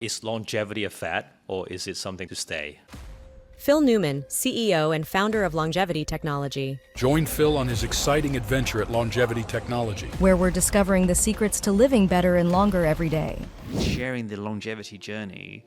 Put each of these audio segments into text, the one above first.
Is longevity a fad, or is it something to stay? Phil Newman, CEO and founder of Longevity.Technology. Join Phil on his exciting adventure at Longevity.Technology, where we're discovering the secrets to living better and longer every day. Sharing the longevity journey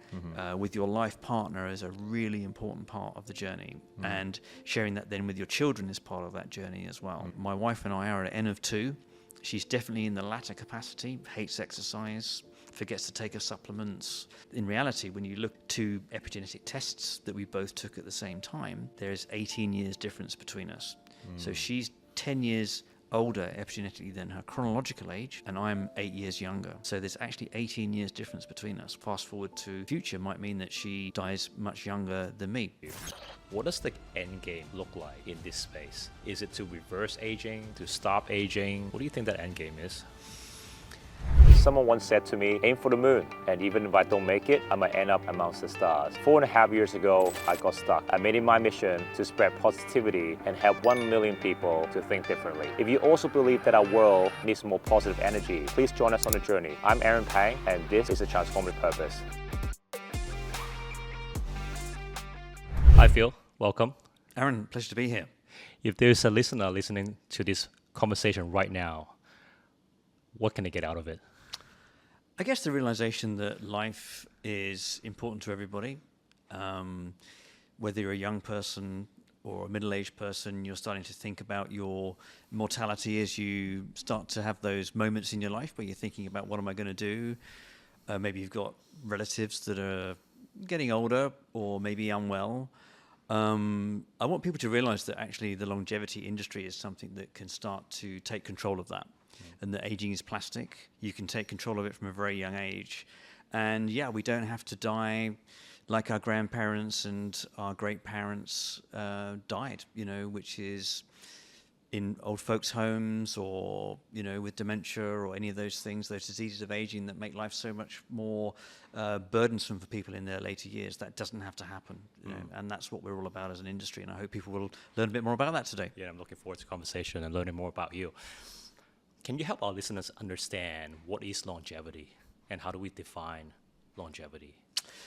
with your life partner is a really important part of the journey, and sharing that then with your children is part of that journey as well. My wife and I are an N of 2. She's definitely in the latter capacity, hates exercise, forgets to take her supplements. In reality, when you look to epigenetic tests that we both took at the same time, there's 18 years difference between us. So she's 10 years older epigenetically than her chronological age, and I'm 8 years younger. So there's actually 18 years difference between us. Fast forward to future might mean that she dies much younger than me. What does the end game look like in this space? Is it to reverse aging, to stop aging? What do you think that end game is? Someone once said to me, aim for the moon, and even if I don't make it, I might end up amongst the stars. 4.5 years ago, I got stuck. I made it my mission to spread positivity and help 1 million people to think differently. If you also believe that our world needs more positive energy, please join us on the journey. I'm Aaron Pang, and this is a Transformative Purpose. Hi Phil, welcome. Aaron, pleasure to be here. If there's a listener listening to this conversation right now, what can they get out of it? I guess the realization that life is important to everybody. Whether you're a young person or a middle-aged person, you're starting to think about your mortality as you start to have those moments in your life where you're thinking about, what am I going to do? Maybe you've got relatives that are getting older or maybe unwell. I want people to realize that actually the longevity industry is something that can start to take control of that. And that aging is plastic. You can take control of it from a very young age. And yeah, we don't have to die like our grandparents and our great parents died, which is in old folks' homes or, with dementia or any of those things, those diseases of aging that make life so much more burdensome for people in their later years. That doesn't have to happen, and that's what we're all about as an industry. And I hope people will learn a bit more about that today. Yeah, I'm looking forward to the conversation and learning more about you. Can you help our listeners understand what is longevity and how do we define longevity?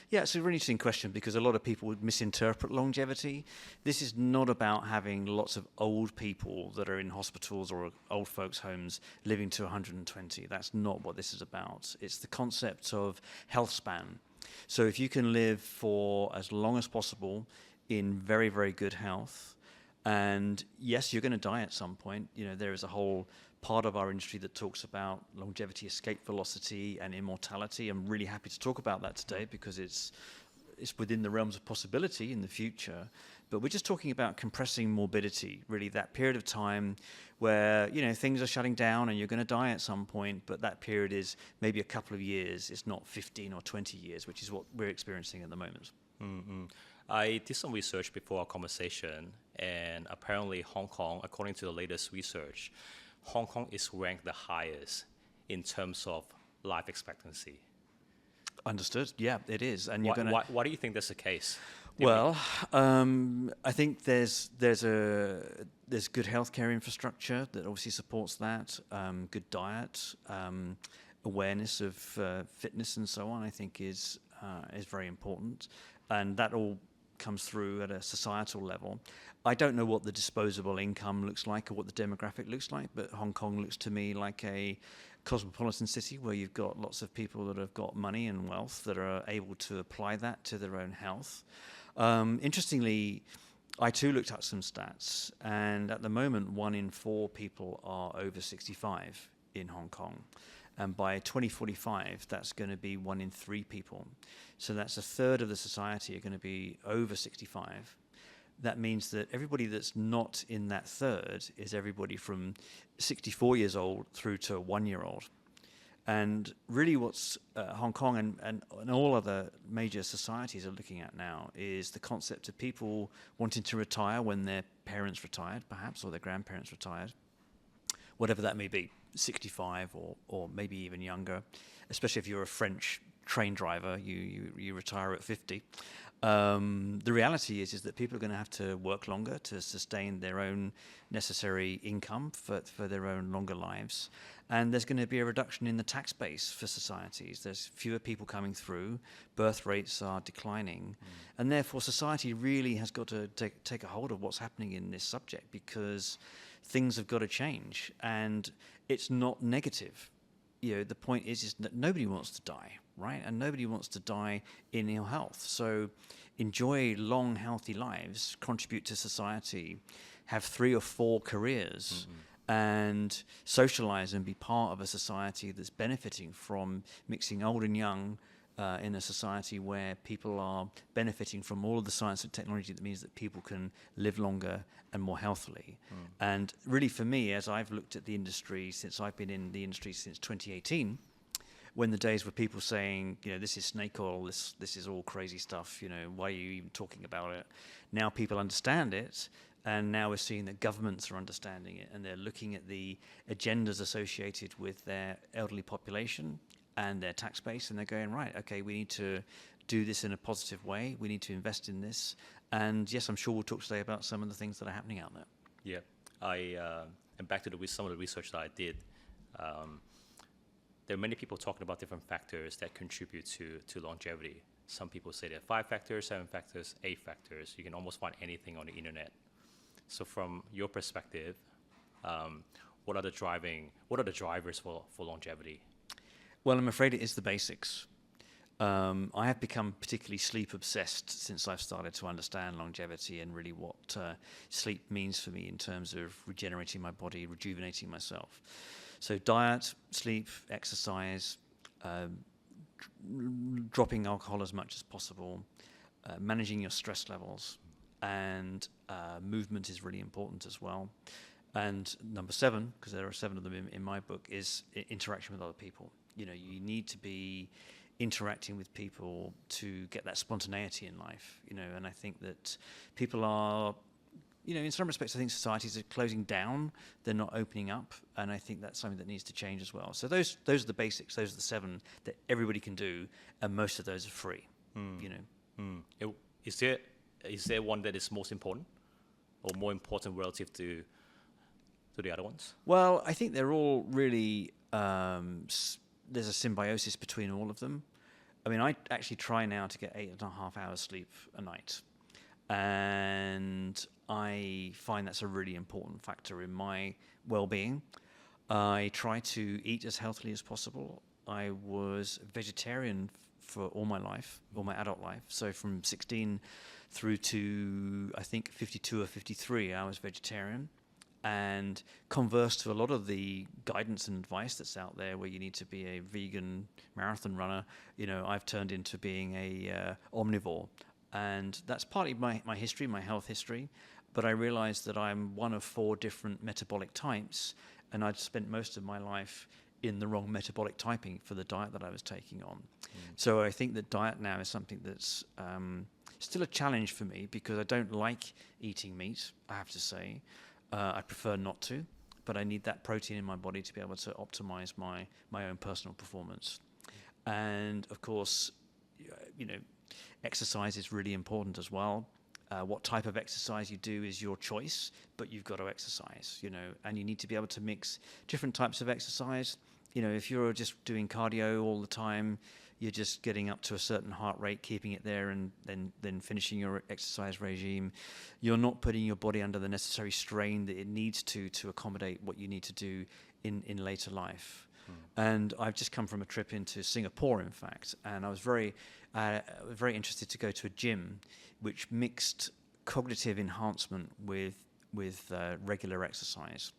Yeah, it's a really interesting question because a lot of people would misinterpret longevity. This is not about having lots of old people that are in hospitals or old folks' homes living to 120. That's not what this is about. It's the concept of health span. So if you can live for as long as possible in very, very good health, and yes, you're going to die at some point. There is a whole part of our industry that talks about longevity, escape velocity, and immortality. I'm really happy to talk about that today because it's within the realms of possibility in the future. But we're just talking about compressing morbidity, really that period of time where, things are shutting down and you're going to die at some point, but that period is maybe a couple of years. It's not 15 or 20 years, which is what we're experiencing at the moment. Mm-hmm. I did some research before our conversation, and apparently Hong Kong, according to the latest research, Hong Kong is ranked the highest in terms of life expectancy. Understood. Yeah, it is. And why do you think that's the case? Well, I think there's good healthcare infrastructure that obviously supports that. Good diet, awareness of fitness and so on. I think is very important, and that all comes through at a societal level. I don't know what the disposable income looks like or what the demographic looks like, but Hong Kong looks to me like a cosmopolitan city where you've got lots of people that have got money and wealth that are able to apply that to their own health. Interestingly, I too looked at some stats, and at the moment 1 in 4 people are over 65 in Hong Kong. And by 2045, that's going to be 1 in 3 people. So that's a third of the society are going to be over 65. That means that everybody that's not in that third is everybody from 64 years old through to 1-year-old. And really what's Hong Kong and all other major societies are looking at now is the concept of people wanting to retire when their parents retired, perhaps, or their grandparents retired, whatever that may be, 65 or maybe even younger, especially if you're a French train driver, you retire at 50. The reality is that people are going to have to work longer to sustain their own necessary income for their own longer lives. And there's going to be a reduction in the tax base for societies. There's fewer people coming through. Birth rates are declining. And therefore, society really has got to take a hold of what's happening in this subject, because things have got to change. And it's not negative. The point is that nobody wants to die, right? And nobody wants to die in ill health. So enjoy long, healthy lives, contribute to society, have 3 or 4 careers, and socialize and be part of a society that's benefiting from mixing old and young in a society where people are benefiting from all of the science and technology that means that people can live longer and more healthily. And really, for me, as I've looked at the industry since I've been in the industry since 2018, when the days were people saying, this is snake oil, this is all crazy stuff, why are you even talking about it? Now people understand it, and now we're seeing that governments are understanding it, and they're looking at the agendas associated with their elderly population and their tax base, and they're going, right, okay, we need to do this in a positive way, we need to invest in this. And yes, I'm sure we'll talk today about some of the things that are happening out there. Yeah, and back to some of the research that I did, there are many people talking about different factors that contribute to longevity. Some people say there are 5 factors, 7 factors, 8 factors. You can almost find anything on the internet. So from your perspective, what are the drivers for longevity? Well, I'm afraid it is the basics. I have become particularly sleep obsessed since I've started to understand longevity and really what sleep means for me in terms of regenerating my body, rejuvenating myself. So diet, sleep, exercise, dropping alcohol as much as possible, managing your stress levels, and movement is really important as well. And number 7, because there are 7 of them in my book, is interaction with other people. You need to be interacting with people to get that spontaneity in life, and I think that people are, in some respects, I think societies are closing down, they're not opening up, and I think that's something that needs to change as well. So those are the basics, those are the 7 that everybody can do, and most of those are free, Is there one that is most important or more important relative to the other ones? Well, I think they're all really, there's a symbiosis between all of them. I mean, I actually try now to get 8.5 hours sleep a night. And I find that's a really important factor in my well-being. I try to eat as healthily as possible. I was vegetarian for all my life, all my adult life. So from 16 through to, I think, 52 or 53, I was vegetarian. And converse to a lot of the guidance and advice that's out there where you need to be a vegan marathon runner, I've turned into being a omnivore. And that's partly my history, my health history. But I realized that I'm one of 4 different metabolic types, and I'd spent most of my life in the wrong metabolic typing for the diet that I was taking on. So I think that diet now is something that's still a challenge for me, because I don't like eating meat, I have to say. I prefer not to, but I need that protein in my body to be able to optimize my own personal performance. And of course, exercise is really important as well. What type of exercise you do is your choice, but you've got to exercise, and you need to be able to mix different types of exercise. If you're just doing cardio all the time, you're just getting up to a certain heart rate, keeping it there, and then finishing your exercise regime. You're not putting your body under the necessary strain that it needs to accommodate what you need to do in later life. And I've just come from a trip into Singapore, in fact, and I was very interested to go to a gym which mixed cognitive enhancement with regular exercise.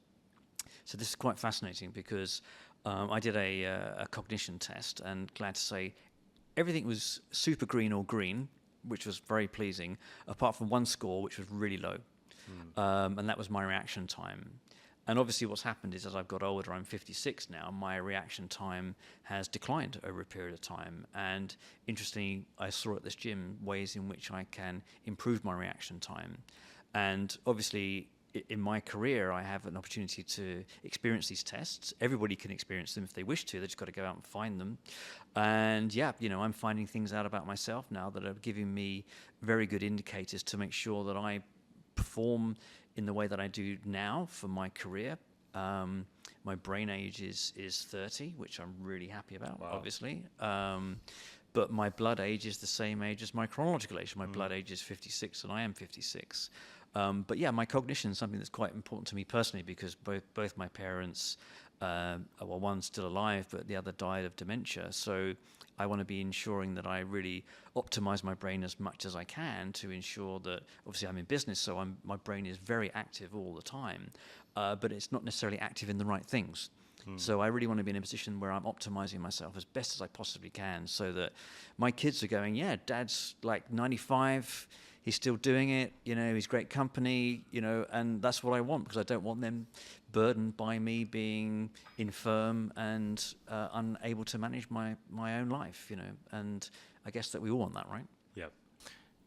So this is quite fascinating, because I did a cognition test, and glad to say everything was super green or green, which was very pleasing, apart from one score which was really low, and that was my reaction time. And obviously what's happened is, as I've got older, I'm 56 now, my reaction time has declined over a period of time. And interestingly, I saw at this gym ways in which I can improve my reaction time. And obviously, in my career, I have an opportunity to experience these tests. Everybody can experience them if they wish to. They just got to go out and find them. And yeah, I'm finding things out about myself now that are giving me very good indicators to make sure that I perform in the way that I do now for my career. My brain age is 30, which I'm really happy about, obviously. But my blood age is the same age as my chronological age. My blood age is 56, and I am 56. But yeah, my cognition is something that's quite important to me personally, because both my parents, well, one's still alive, but the other died of dementia. So I want to be ensuring that I really optimize my brain as much as I can to ensure that, obviously I'm in business, so my brain is very active all the time, but it's not necessarily active in the right things. So I really want to be in a position where I'm optimizing myself as best as I possibly can, so that my kids are going, yeah, Dad's like 95, he's still doing it, he's great company, and that's what I want, because I don't want them burdened by me being infirm and unable to manage my own life, and I guess that we all want that, right? Yeah.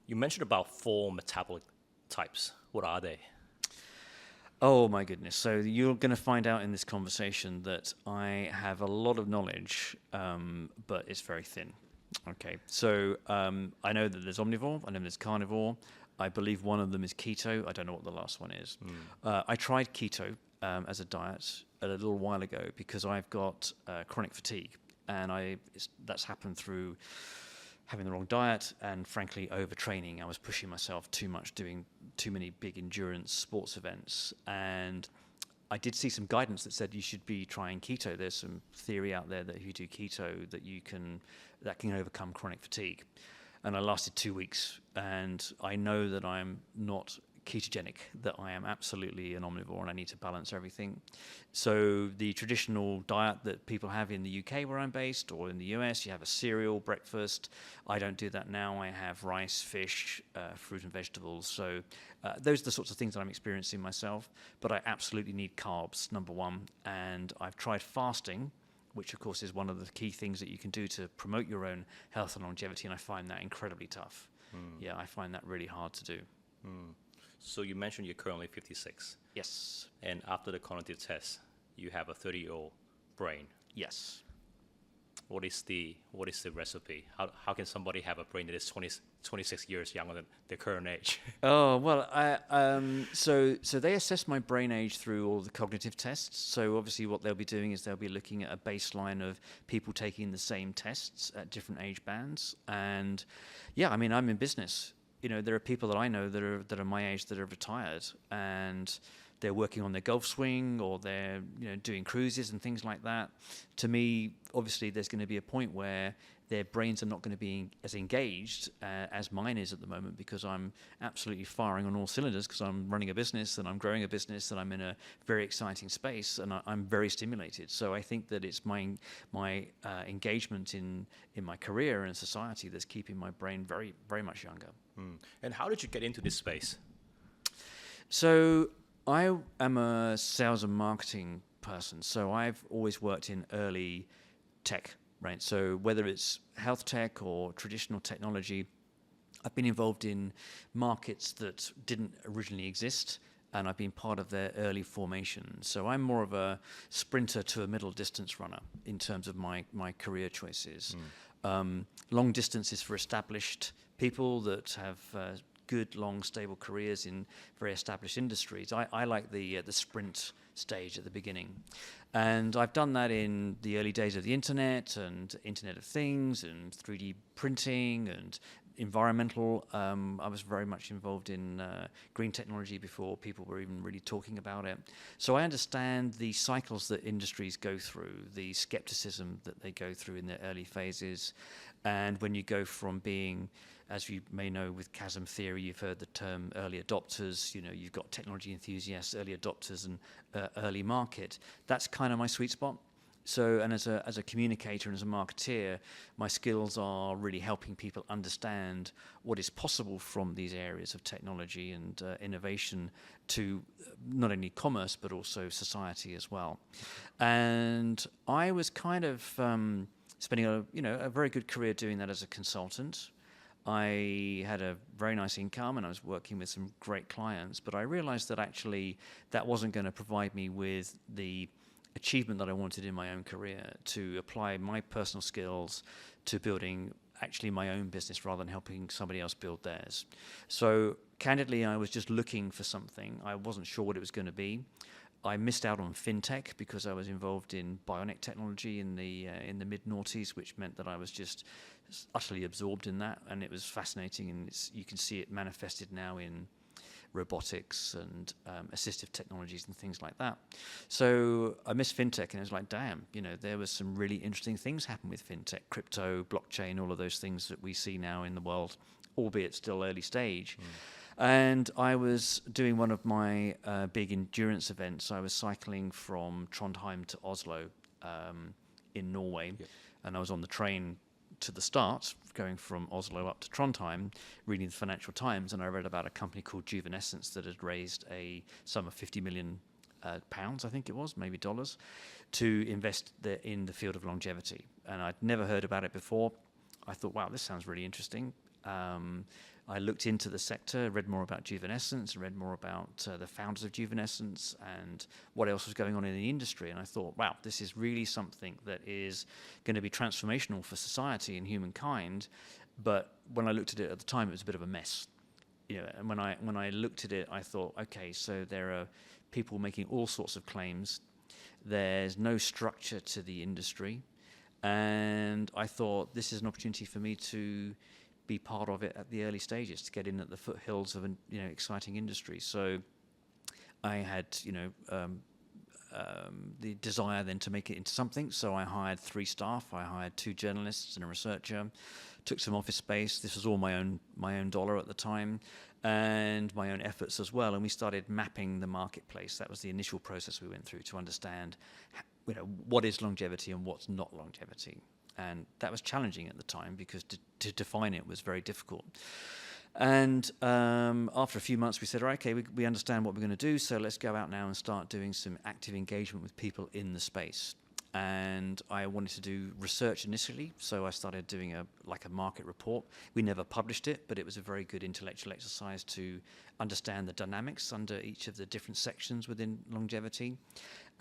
You mentioned about 4 metabolic types. What are they? Oh my goodness. So you're going to find out in this conversation that I have a lot of knowledge, but it's very thin. Okay. So I know that there's omnivore, I know there's carnivore. I believe one of them is keto. I don't know what the last one is. I tried keto as a diet a little while ago because I've got chronic fatigue, and that's happened through having the wrong diet and, frankly, overtraining. I was pushing myself too much, doing too many big endurance sports events. And I did see some guidance that said you should be trying keto. There's some theory out there that if you do keto, that can overcome chronic fatigue. And I lasted 2 weeks, and I know that I'm not ketogenic, that I am absolutely an omnivore, and I need to balance everything. So the traditional diet that people have in the UK where I'm based, or in the US, you have a cereal breakfast. I don't do that now. I have rice, fish, fruit and vegetables. So those are the sorts of things that I'm experiencing myself, but I absolutely need carbs, number one. And I've tried fasting, which of course is one of the key things that you can do to promote your own health and longevity, and I find that incredibly tough. Yeah, I find that really hard to do. So you mentioned you're currently 56. Yes. And after the cognitive test, you have a 30-year-old brain. Yes. What is the recipe? How can somebody have a brain that is 26 years younger than their current age? Oh, well, so they assess my brain age through all the cognitive tests. So obviously what they'll be doing is they'll be looking at a baseline of people taking the same tests at different age bands. And yeah, I mean, I'm in business. There are people that I know that are my age that are retired, and they're working on their golf swing, or they're doing cruises and things like that. To me, obviously, there's going to be a point where their brains are not going to be as engaged as mine is at the moment, because I'm absolutely firing on all cylinders, because I'm running a business and I'm growing a business and I'm in a very exciting space, and I'm very stimulated. So I think that it's my engagement in my career and society that's keeping my brain very, very much younger. And how did you get into this space? So I am a sales and marketing person. So I've always worked in early tech, right? So whether it's health tech or traditional technology, I've been involved in markets that didn't originally exist, and I've been part of their early formation. So I'm more of a sprinter to a middle distance runner in terms of my career choices. Long distance is for established people that have good, long, stable careers in very established industries. I like the sprint stage at the beginning. And I've done that in the early days of the internet and Internet of Things and 3D printing and environmental. I was very much involved in green technology before people were even really talking about it. So I understand the cycles that industries go through, the skepticism that they go through in their early phases. And when you go from being, as you may know with chasm theory, you've heard the term early adopters, you've got technology enthusiasts, early adopters, and early market. That's kind of my sweet spot. So, and as a communicator and as a marketeer, my skills are really helping people understand what is possible from these areas of technology and innovation to not only commerce but also society as well. And I was kind of spending a very good career doing that as a consultant. I had a very nice income and I was working with some great clients, but I realized that actually that wasn't going to provide me with the achievement that I wanted in my own career, to apply my personal skills to building actually my own business rather than helping somebody else build theirs. So candidly, I was just looking for something. I wasn't sure what it was going to be. I missed out on fintech because I was involved in bionic technology in the mid-noughties, which meant that I was just utterly absorbed in that, and it was fascinating. And you can see it manifested now in robotics and assistive technologies and things like that. So I missed fintech, and I was like, damn, there was some really interesting things happen with fintech, crypto, blockchain, all of those things that we see now in the world, albeit still early stage. And I was doing one of my big endurance events. I was cycling from Trondheim to Oslo in Norway, and I was on the train to the start, going from Oslo up to Trondheim, reading the Financial Times, and I read about a company called Juvenescence that had raised a sum of 50 million pounds, I think it was, maybe dollars, to invest in the field of longevity. And I'd never heard about it before. I thought, wow, this sounds really interesting. I looked into the sector, read more about Juvenescence, read more about the founders of Juvenescence and what else was going on in the industry. And I thought, wow, this is really something that is going to be transformational for society and humankind. But when I looked at it at the time, it was a bit of a mess. And when I looked at it, I thought, okay, so there are people making all sorts of claims. There's no structure to the industry. And I thought, this is an opportunity for me to be part of it at the early stages, to get in at the foothills of an exciting industry. So I had the desire then to make it into something. So I hired 3 staff. I hired 2 journalists and a researcher. Took some office space. This was all my own dollar at the time, and my own efforts as well. And we started mapping the marketplace. That was the initial process we went through to understand, what is longevity and what's not longevity. And that was challenging at the time because to define it was very difficult. And after a few months, we said, okay, we understand what we're going to do, so let's go out now and start doing some active engagement with people in the space. And I wanted to do research initially, so I started doing a market report. We never published it, but it was a very good intellectual exercise to understand the dynamics under each of the different sections within longevity.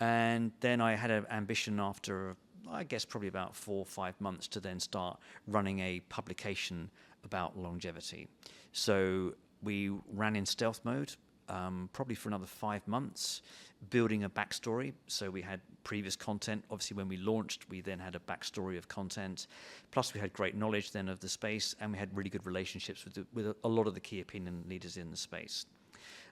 And then I had an ambition after, I guess, probably about 4 or 5 months to then start running a publication about longevity. So we ran in stealth mode, probably for another 5 months, building a backstory. So we had previous content. Obviously, when we launched, we then had a backstory of content. Plus, we had great knowledge then of the space, and we had really good relationships with a lot of the key opinion leaders in the space.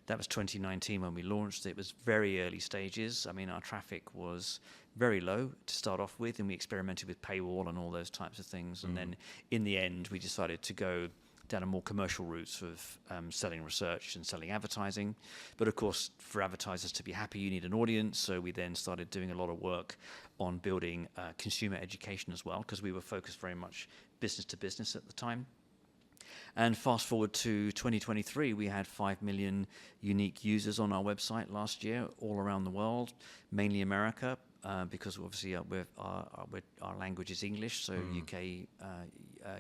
That was 2019 when we launched. It was very early stages. I mean, our traffic was very low to start off with, and we experimented with paywall and all those types of things. And then in the end, we decided to go down a more commercial route of selling research and selling advertising. But of course, for advertisers to be happy, you need an audience. So we then started doing a lot of work on building consumer education as well, because we were focused very much business to business at the time. And fast forward to 2023, we had 5 million unique users on our website last year, all around the world, mainly America, because obviously our language is English, so UK,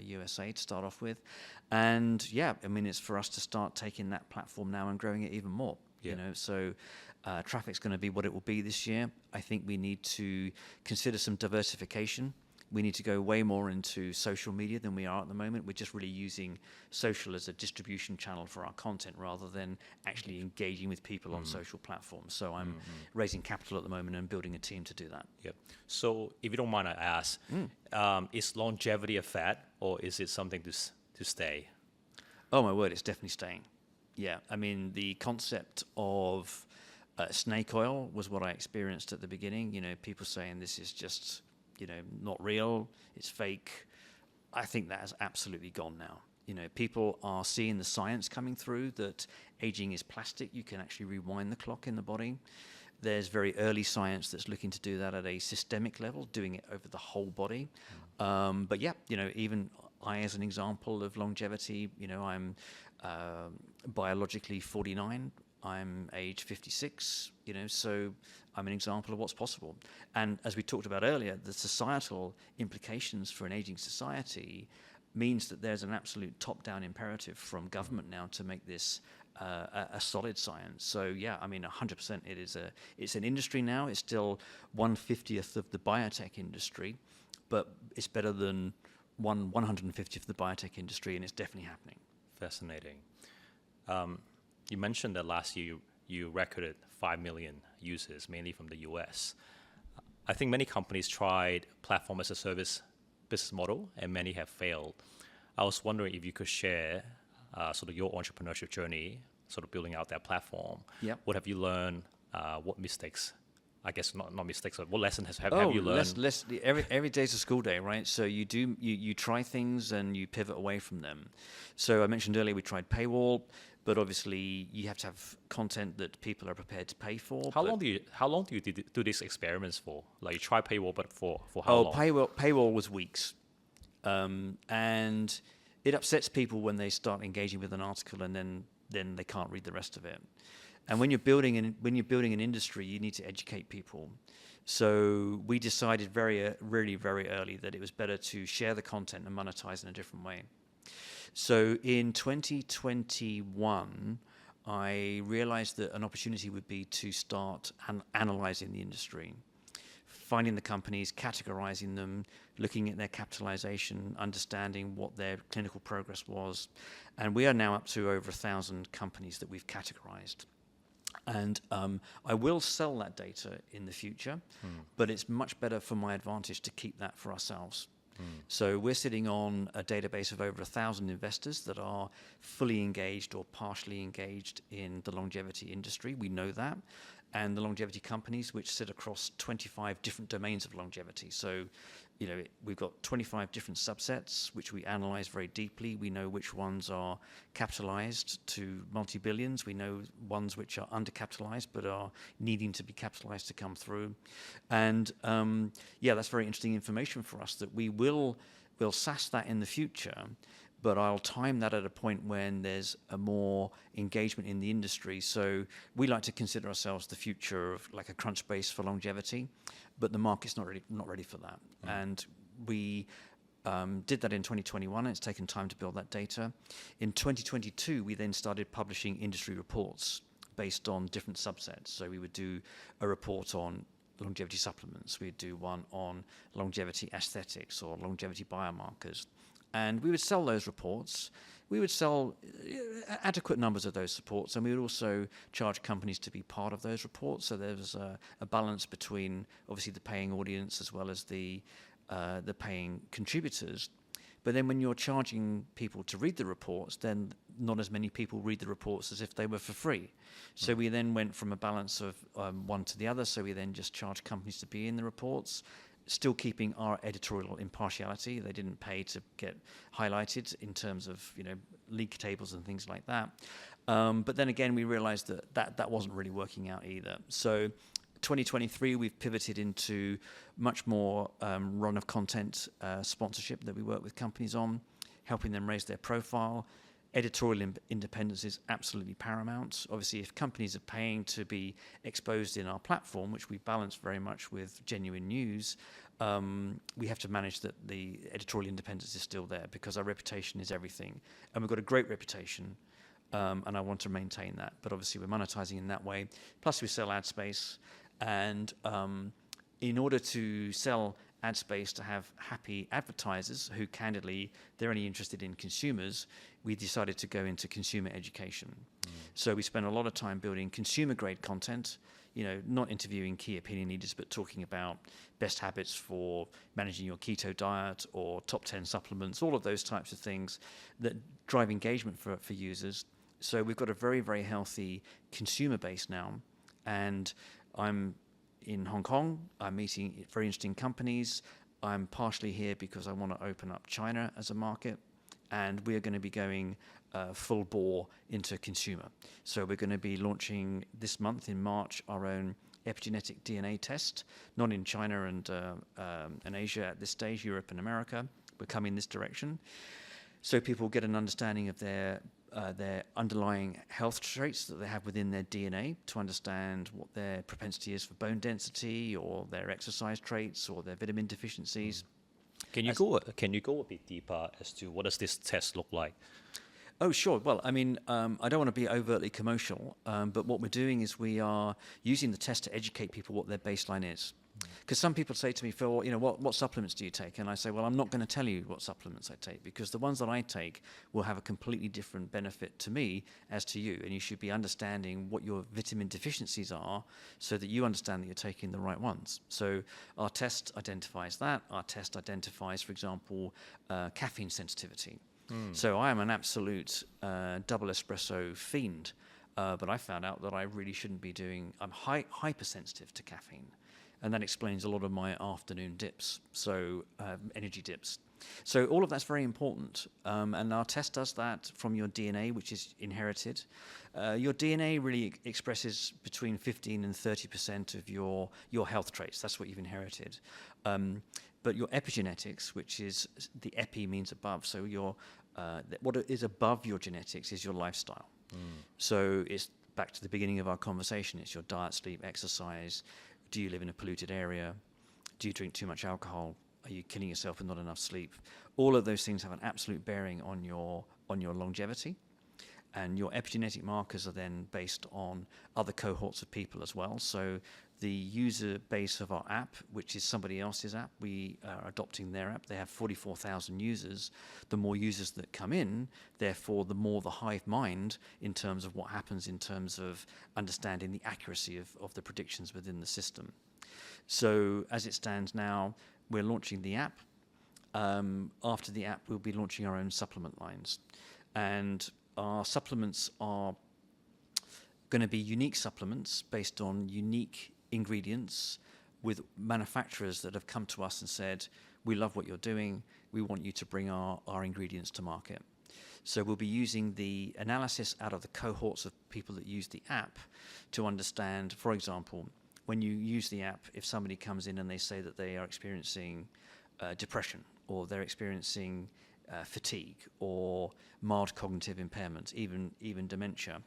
USA to start off with. And yeah, I mean, it's for us to start taking that platform now and growing it even more. So traffic's going to be what it will be this year. I think we need to consider some diversification. We need to go way more into social media than we are at the moment. We're just really using social as a distribution channel for our content rather than actually engaging with people on social platforms. So I'm raising capital at the moment and building a team to do that. Yep. So if you don't mind, I ask, is longevity a fad, or is it something to stay? Oh, my word, it's definitely staying. Yeah, I mean, the concept of snake oil was what I experienced at the beginning. People saying this is just not real, it's fake. I think that has absolutely gone now. People are seeing the science coming through that aging is plastic. You can actually rewind the clock in the body. There's very early science that's looking to do that at a systemic level, doing it over the whole body. But yeah, even I, as an example of longevity, I'm biologically 49. I'm age 56, so I'm an example of what's possible. And as we talked about earlier, the societal implications for an aging society means that there's an absolute top-down imperative from government now to make this a solid science. So yeah, I mean, 100%. It's an industry now. It's still 1/50th of the biotech industry, but it's better than 150th of the biotech industry, and it's definitely happening. Fascinating. You mentioned that last year you recorded 5 million users, mainly from the US. I think many companies tried platform as a service business model, and many have failed. I was wondering if you could share sort of your entrepreneurship journey, sort of building out that platform. Yep. What have you learned? What mistakes? I guess not mistakes, but what lessons have you learned? Every day's a school day, right? So you try things and you pivot away from them. So I mentioned earlier we tried paywall, but obviously you have to have content that people are prepared to pay for. How long do you do these experiments for? Like you try paywall, but for how long? Paywall was weeks, and it upsets people when they start engaging with an article and then they can't read the rest of it. And when you're building an industry, you need to educate people. So we decided really very early that it was better to share the content and monetize in a different way. So in 2021, I realized that an opportunity would be to start analyzing the industry, finding the companies, categorizing them, looking at their capitalization, understanding what their clinical progress was. And we are now up to over 1,000 companies that we've categorized. And I will sell that data in the future, but it's much better for my advantage to keep that for ourselves. So we're sitting on a database of over 1,000 investors that are fully engaged or partially engaged in the longevity industry. We know that. And the longevity companies, which sit across 25 different domains of longevity. So, we've got 25 different subsets, which we analyze very deeply. We know which ones are capitalized to multi-billions. We know ones which are undercapitalized but are needing to be capitalized to come through. And that's very interesting information for us that we'll SaaS that in the future, but I'll time that at a point when there's a more engagement in the industry. So we like to consider ourselves the future of like a Crunchbase for longevity, but the market's not ready for that. And we did that in 2021. It's taken time to build that data. In 2022, we then started publishing industry reports based on different subsets. So we would do a report on longevity supplements. We'd do one on longevity aesthetics or longevity biomarkers. And we would sell those reports. We would sell adequate numbers of those reports, and we would also charge companies to be part of those reports. So there was a balance between obviously the paying audience as well as the paying contributors. But then when you're charging people to read the reports, then not as many people read the reports as if they were for free. So we then went from a balance of one to the other. So we then just charged companies to be in the reports, still keeping our editorial impartiality. They didn't pay to get highlighted in terms of league tables and things like that. But then again, we realized that wasn't really working out either. So 2023, we've pivoted into much more run of content sponsorship that we work with companies on, helping them raise their profile. Editorial independence is absolutely paramount. Obviously, if companies are paying to be exposed in our platform, which we balance very much with genuine news, we have to manage that the editorial independence is still there because our reputation is everything. And we've got a great reputation, and I want to maintain that. But obviously, we're monetizing in that way. Plus, we sell ad space. And in order to sell ad space to have happy advertisers who candidly, they're only interested in consumers, we decided to go into consumer education. So we spent a lot of time building consumer grade content, not interviewing key opinion leaders, but talking about best habits for managing your keto diet or top 10 supplements, all of those types of things that drive engagement for users. So we've got a very, very healthy consumer base now. And I'm in Hong Kong. I'm meeting very interesting companies. I'm partially here because I want to open up China as a market. And we are going to be going full bore into consumer. So we're going to be launching this month in March our own epigenetic DNA test, not in China and Asia at this stage, Europe and America. We're coming this direction. So people get an understanding of their underlying health traits that they have within their DNA to understand what their propensity is for bone density or their exercise traits or their vitamin deficiencies. Can you go a bit deeper as to what does this test look like? Oh, sure. Well, I mean, I don't want to be overtly commercial, but what we're doing is we are using the test to educate people what their baseline is. Because some people say to me, Phil, you know, what supplements do you take? And I say, well, I'm not going to tell you what supplements I take, because the ones that I take will have a completely different benefit to me as to you. And you should be understanding what your vitamin deficiencies are so that you understand that you're taking the right ones. So our test identifies that. Our test identifies, for example, caffeine sensitivity. So I am an absolute double espresso fiend, but I found out that I really shouldn't be I'm hypersensitive to caffeine. And that explains a lot of my afternoon dips, so energy dips. So all of that's very important, and our test does that from your DNA, which is inherited. Your DNA really expresses between 15 and 30% of your health traits. That's what you've inherited. But your epigenetics, which is the epi means above, so what is above your genetics is your lifestyle. So it's back to the beginning of our conversation. It's your diet, sleep, exercise. Do you live in a polluted area? Do you drink too much alcohol? Are you killing yourself with not enough sleep? All of those things have an absolute bearing on your longevity. And your epigenetic markers are then based on other cohorts of people as well. So the user base of our app, which is somebody else's app, we are adopting their app. They have 44,000 users. The more users that come in, therefore, the more the hive mind in terms of what happens in terms of understanding the accuracy of the predictions within the system. So as it stands now, we're launching the app. After the app, we'll be launching our own supplement lines. And our supplements are going to be unique supplements based on unique ingredients with manufacturers that have come to us and said, we love what you're doing, we want you to bring our ingredients to market. So we'll be using the analysis out of the cohorts of people that use the app to understand, for example, when you use the app, if somebody comes in and they say that they are experiencing depression, or they're experiencing fatigue, or mild cognitive impairment, even dementia,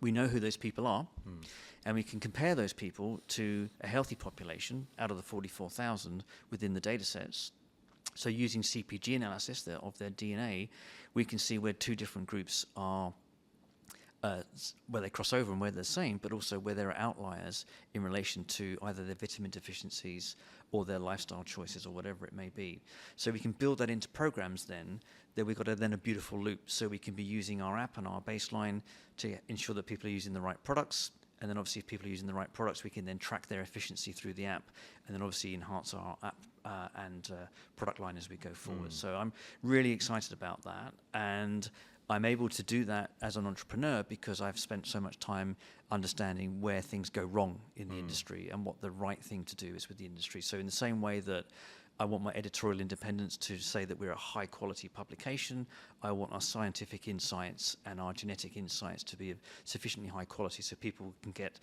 we know who those people are, and we can compare those people to a healthy population out of the 44,000 within the data sets. So using CPG analysis of their DNA, we can see where two different groups are, where they cross over and where they're the same, but also where there are outliers in relation to either their vitamin deficiencies or their lifestyle choices or whatever it may be. So we can build that into programs then we've got a beautiful loop. So we can be using our app and our baseline to ensure that people are using the right products. And then obviously if people are using the right products, we can then track their efficiency through the app and then obviously enhance our app and product line as we go forward. So I'm really excited about that. And I'm able to do that as an entrepreneur because I've spent so much time understanding where things go wrong in the industry and what the right thing to do is with the industry. So in the same way that I want my editorial independence to say that we're a high quality publication, I want our scientific insights and our genetic insights to be of sufficiently high quality so people can get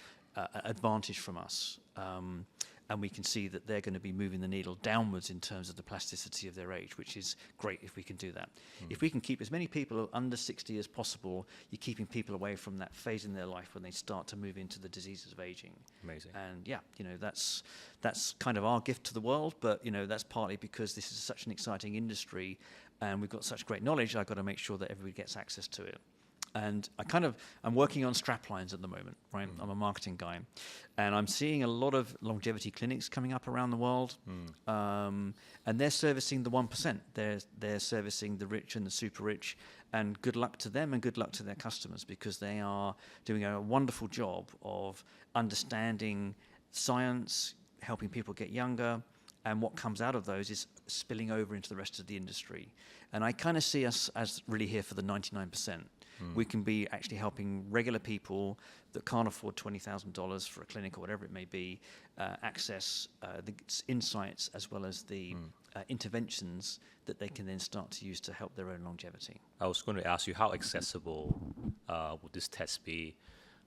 advantage from us. And we can see that they're going to be moving the needle downwards in terms of the plasticity of their age, which is great if we can do that. If we can keep as many people under 60 as possible, you're keeping people away from that phase in their life when they start to move into the diseases of aging. Amazing. And yeah, that's kind of our gift to the world, but that's partly because this is such an exciting industry and we've got such great knowledge, I've got to make sure that everybody gets access to it. And I'm working on strap lines at the moment, right? I'm a marketing guy. And I'm seeing a lot of longevity clinics coming up around the world. And they're servicing the 1%. They're servicing the rich and the super rich. And good luck to them and good luck to their customers because they are doing a wonderful job of understanding science, helping people get younger. And what comes out of those is spilling over into the rest of the industry. And I kind of see us as really here for the 99%. We can be actually helping regular people that can't afford $20,000 for a clinic or whatever it may be, access the insights as well as the interventions that they can then start to use to help their own longevity. I was going to ask you, how accessible would this test be?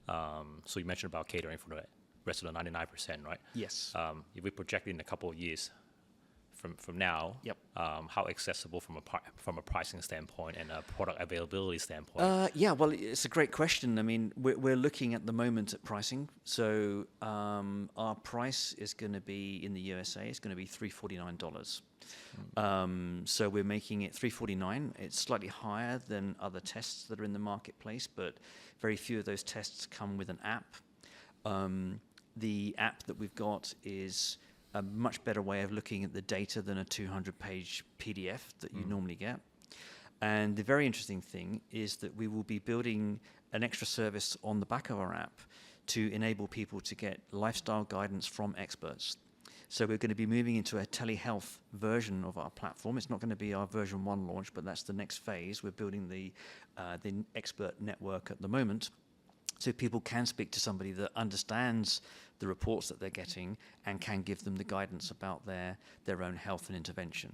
So you mentioned about catering for the rest of the 99%, right? Yes. If we project in a couple of years from now. Yep. How accessible from a pricing standpoint and a product availability standpoint? Yeah, well, it's a great question. I mean, we're looking at the moment at pricing. So our price is going to be in the USA. It's going to be $349. So we're making it $349. It's slightly higher than other tests that are in the marketplace, but very few of those tests come with an app. The app that we've got is a much better way of looking at the data than a 200-page PDF that you normally get. And the very interesting thing is that we will be building an extra service on the back of our app to enable people to get lifestyle guidance from experts. So we're going to be moving into a telehealth version of our platform. It's not going to be our version 1 launch, but that's the next phase. We're building the expert network at the moment, so people can speak to somebody that understands the reports that they're getting and can give them the guidance about their own health and intervention.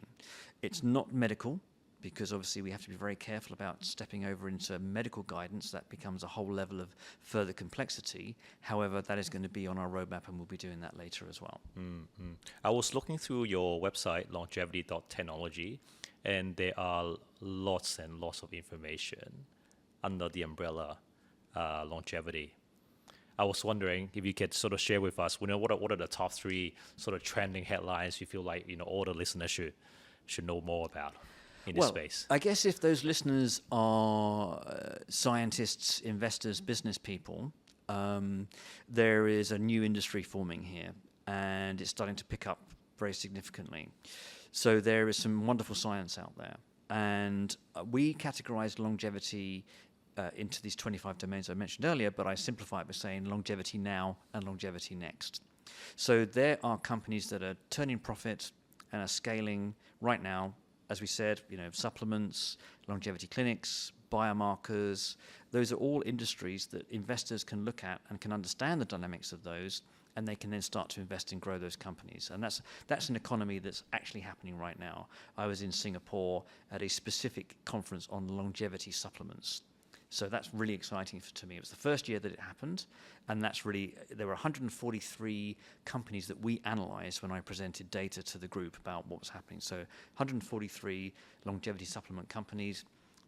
It's not medical, because obviously we have to be very careful about stepping over into medical guidance. That becomes a whole level of further complexity. However, that is going to be on our roadmap, and we'll be doing that later as well. I was looking through your website, Longevity.Technology, and there are lots and lots of information under the umbrella longevity. I was wondering if you could sort of share with us, what are the top 3 sort of trending headlines you feel like all the listeners should know more about in this space? I guess if those listeners are scientists, investors, business people, there is a new industry forming here, and it's starting to pick up very significantly. So there is some wonderful science out there, and we categorize longevity into these 25 domains I mentioned earlier, but I simplify it by saying longevity now and longevity next. So there are companies that are turning profit and are scaling right now, as we said, supplements, longevity clinics, biomarkers. Those are all industries that investors can look at and can understand the dynamics of those, and they can then start to invest and grow those companies. And that's an economy that's actually happening right now. I was in Singapore at a specific conference on longevity supplements. So that's really exciting to me. It was the first year that it happened, and there were 143 companies that we analyzed when I presented data to the group about what was happening. So 143 longevity supplement companies.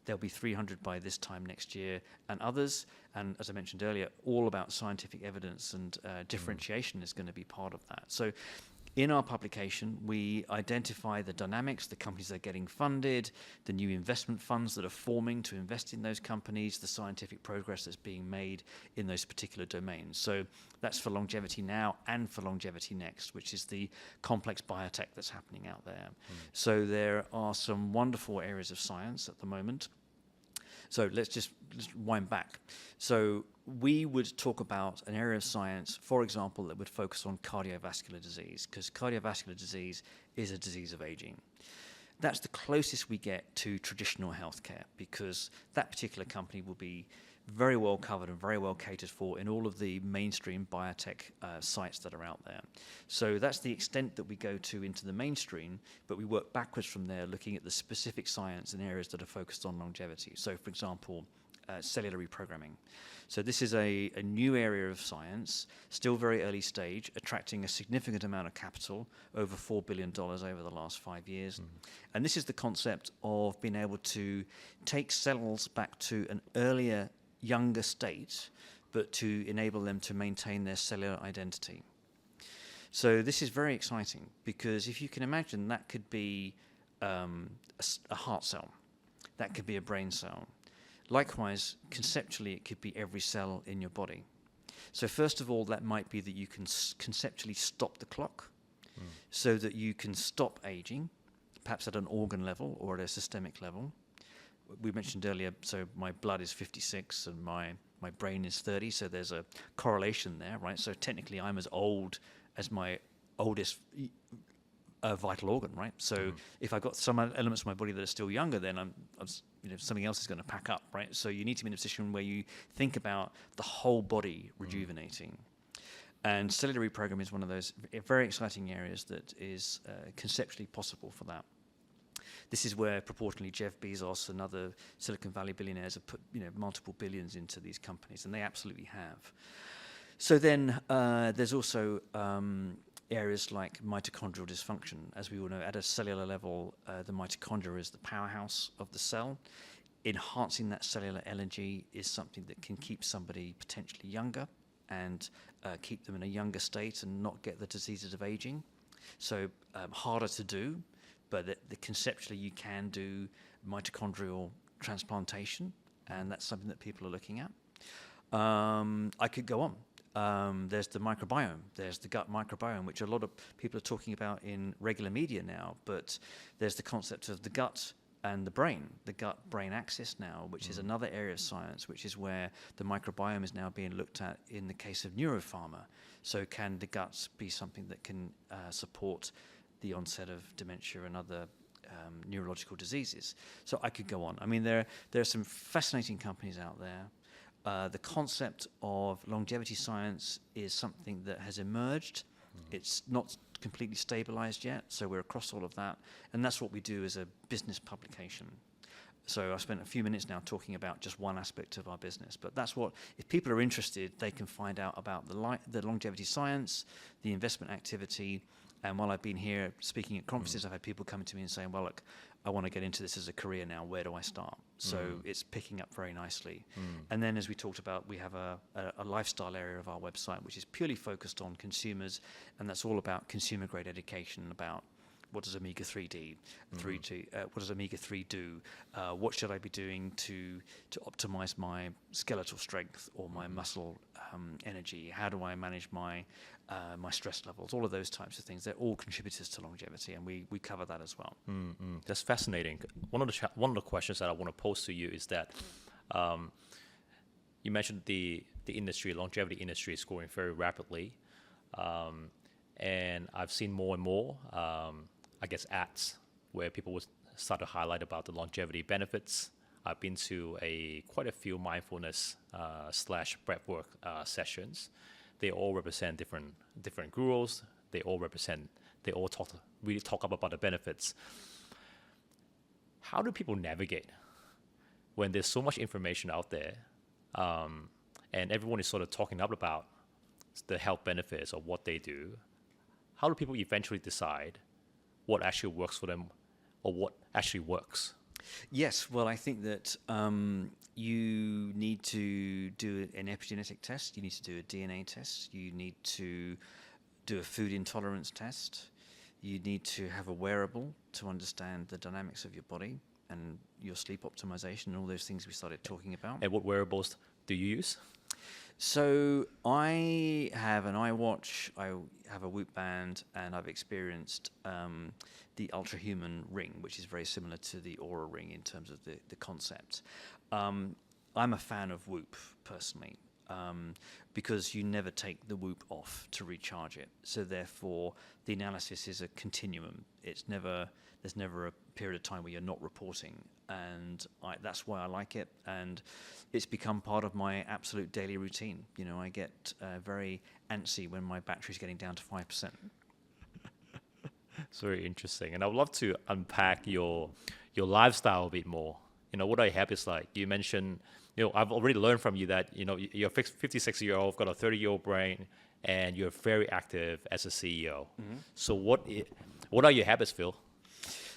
There'll be 300 by this time next year, and others. And as I mentioned earlier, all about scientific evidence and differentiation is going to be part of that. So in our publication, we identify the dynamics, the companies that are getting funded, the new investment funds that are forming to invest in those companies, the scientific progress that's being made in those particular domains. So that's for longevity now and for longevity next, which is the complex biotech that's happening out there. So there are some wonderful areas of science at the moment. So let's wind back. So we would talk about an area of science, for example, that would focus on cardiovascular disease, because cardiovascular disease is a disease of aging. That's the closest we get to traditional healthcare, because that particular company will be very well covered and very well catered for in all of the mainstream biotech sites that are out there. So that's the extent that we go to into the mainstream, but we work backwards from there, looking at the specific science in areas that are focused on longevity. So, for example, cellular reprogramming. So this is a new area of science, still very early stage, attracting a significant amount of capital, over $4 billion over the last 5 years. And this is the concept of being able to take cells back to an earlier, younger state, but to enable them to maintain their cellular identity. So this is very exciting, because if you can imagine, that could be a heart cell, that could be a brain cell. Likewise, conceptually, it could be every cell in your body. So first of all, that might be that you can conceptually stop the clock, so that you can stop aging, perhaps at an organ level or at a systemic level. We mentioned earlier, so my blood is 56 and my brain is 30, so there's a correlation there, right? So technically, I'm as old as my oldest vital organ, right? So if I've got some elements of my body that are still younger, then something else is going to pack up, right? So you need to be in a position where you think about the whole body rejuvenating. And cellular reprogramming is one of those very exciting areas that is conceptually possible for that. This is where proportionally Jeff Bezos and other Silicon Valley billionaires have put multiple billions into these companies, and they absolutely have. So then there's also areas like mitochondrial dysfunction. As we all know, at a cellular level, the mitochondria is the powerhouse of the cell. Enhancing that cellular energy is something that can keep somebody potentially younger and keep them in a younger state and not get the diseases of aging. So harder to do, but conceptually you can do mitochondrial transplantation, and that's something that people are looking at. I could go on. There's the microbiome. There's the gut microbiome, which a lot of people are talking about in regular media now, but there's the concept of the gut and the gut-brain axis now, which is another area of science, which is where the microbiome is now being looked at in the case of neuropharma. So can the guts be something that can support the onset of dementia and other neurological diseases? So I could go on. I mean, there are some fascinating companies out there. The concept of longevity science is something that has emerged. It's not completely stabilized yet, so we're across all of that, and that's what we do as a business publication. So I spent a few minutes now talking about just one aspect of our business, but that's what, if people are interested, they can find out about the longevity science, the investment activity. And while I've been here speaking at conferences, I've had people coming to me and saying, well, look, I want to get into this as a career now. Where do I start? So it's picking up very nicely. And then, as we talked about, we have a lifestyle area of our website, which is purely focused on consumers. And that's all about consumer-grade education, about what does omega-3 what does omega-3 do? What should I be doing to optimize my skeletal strength or my muscle energy? How do I manage my stress levels? All of those types of things. They're all contributors to longevity, and we cover that as well. That's fascinating. One of the questions that I want to pose to you is that you mentioned the longevity industry is growing very rapidly, and I've seen more and more, I guess, ads where people would start to highlight about the longevity benefits. I've been to quite a few mindfulness / breathwork sessions. They all represent different gurus. They all really talk about the benefits. How do people navigate when there's so much information out there, and everyone is sort of talking up about the health benefits of what they do? How do people eventually decide what actually works for them, or what actually works? Yes, well, I think that you need to do an epigenetic test, you need to do a DNA test, you need to do a food intolerance test, you need to have a wearable to understand the dynamics of your body and your sleep optimization and all those things we started talking about. And what wearables do you use? So I have an iWatch, I have a Whoop band, and I've experienced the Ultrahuman ring, which is very similar to the Aura ring in terms of the concept. I'm a fan of Whoop, personally, because you never take the Whoop off to recharge it. So therefore, the analysis is a continuum. There's never a period of time where you're not reporting, and that's why I like it, and it's become part of my absolute daily routine. You know, I get very antsy when my battery's getting down to 5%. It's very interesting, and I would love to unpack your lifestyle a bit more. You know, what are your habits like? You mentioned, I've already learned from you that, you're a 56-year-old, got a 30-year-old brain, and you're very active as a CEO. Mm-hmm. So what are your habits, Phil?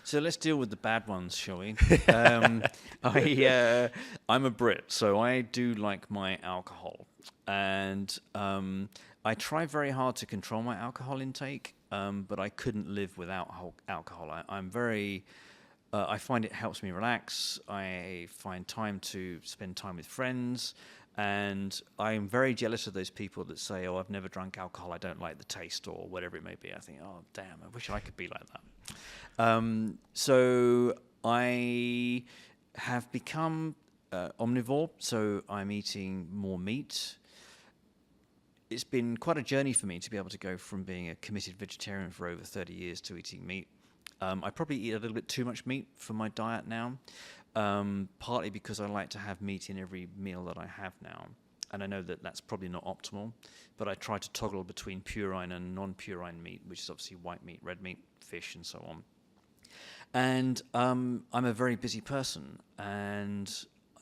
So let's deal with the bad ones, shall we? I'm a Brit, so I do like my alcohol. And I try very hard to control my alcohol intake, but I couldn't live without alcohol. I find it helps me relax. I find time to spend time with friends. And I'm very jealous of those people that say, oh, I've never drunk alcohol, I don't like the taste, or whatever it may be. I think, oh, damn, I wish I could be like that. So I have become omnivore, so I'm eating more meat. It's been quite a journey for me to be able to go from being a committed vegetarian for over 30 years to eating meat. I probably eat a little bit too much meat for my diet now. Partly because I like to have meat in every meal that I have now. And I know that that's probably not optimal, but I try to toggle between purine and non-purine meat, which is obviously white meat, red meat, fish, and so on. And I'm a very busy person, and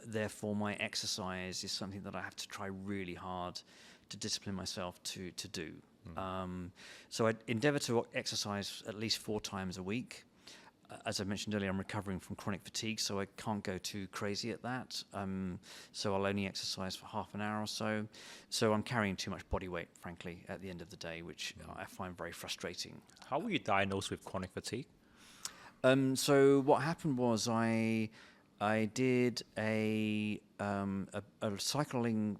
therefore my exercise is something that I have to try really hard to discipline myself to do. So I endeavor to exercise at least 4 times a week. As I mentioned earlier, I'm recovering from chronic fatigue, so I can't go too crazy at that. So I'll only exercise for half an hour or so. So I'm carrying too much body weight, frankly, at the end of the day, which I find very frustrating. How were you diagnosed with chronic fatigue? So what happened was I did a cycling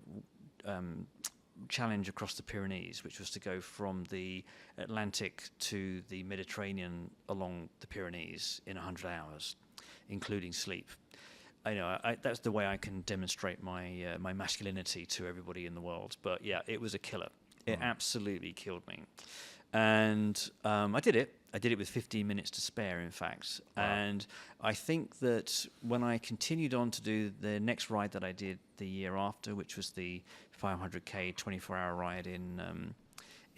challenge across the Pyrenees, which was to go from the Atlantic to the Mediterranean along the Pyrenees in 100 hours, including sleep. That's the way I can demonstrate my my masculinity to everybody in the world. But yeah, it was a killer. It absolutely killed me. And I did it. I did it with 15 minutes to spare, in fact. Wow. And I think that when I continued on to do the next ride that I did the year after, which was the 500k 24-hour ride in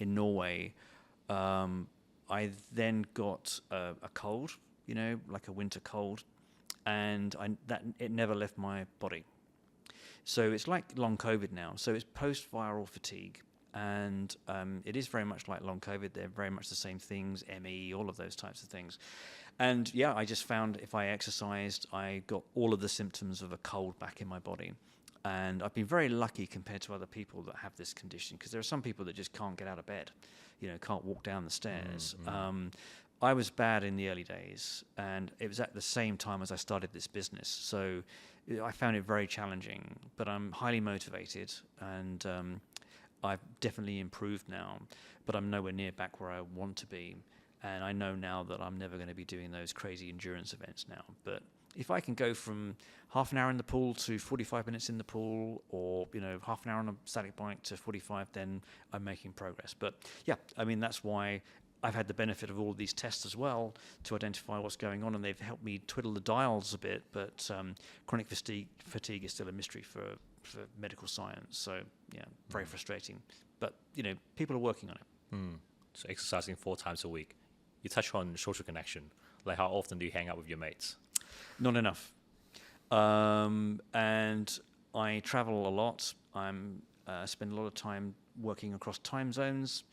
Norway, I then got a cold, like a winter cold, and it never left my body. So it's like long COVID now. So it's post-viral fatigue. And it is very much like long COVID. They're very much the same things, ME, all of those types of things. And yeah, I just found if I exercised, I got all of the symptoms of a cold back in my body. And I've been very lucky compared to other people that have this condition, because there are some people that just can't get out of bed, can't walk down the stairs. I was bad in the early days, and it was at the same time as I started this business. So I found it very challenging, but I'm highly motivated, and I've definitely improved now, but I'm nowhere near back where I want to be. And I know now that I'm never going to be doing those crazy endurance events now. But if I can go from half an hour in the pool to 45 minutes in the pool, or, half an hour on a static bike to 45, then I'm making progress. But yeah, that's why I've had the benefit of all of these tests as well to identify what's going on, and they've helped me twiddle the dials a bit. But chronic fatigue is still a mystery for medical science. So yeah, very frustrating. But people are working on it. So exercising 4 times a week. You touch on social connection. Like, how often do you hang out with your mates? Not enough. And I travel a lot. I spend a lot of time working across time zones.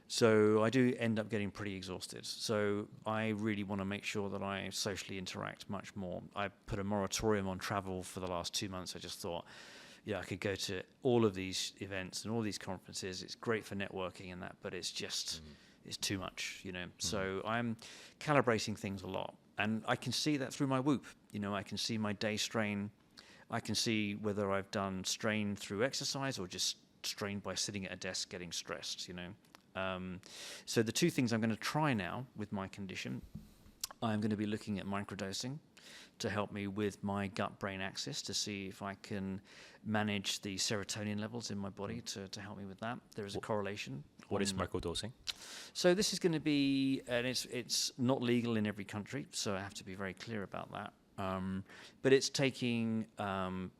So I do end up getting pretty exhausted. So I really want to make sure that I socially interact much more. I put a moratorium on travel for the last 2 months. I just thought, I could go to all of these events and all these conferences. It's great for networking and that, but it's just, it's too much, So I'm calibrating things a lot. And I can see that through my Whoop. I can see my day strain. I can see whether I've done strain through exercise or just strain by sitting at a desk getting stressed, So the 2 things I'm going to try now with my condition, I'm going to be looking at microdosing to help me with my gut-brain axis to see if I can manage the serotonin levels in my body to help me with that. There is a correlation. What is microdosing? So this is going to be, and it's not legal in every country, so I have to be very clear about that. But it's taking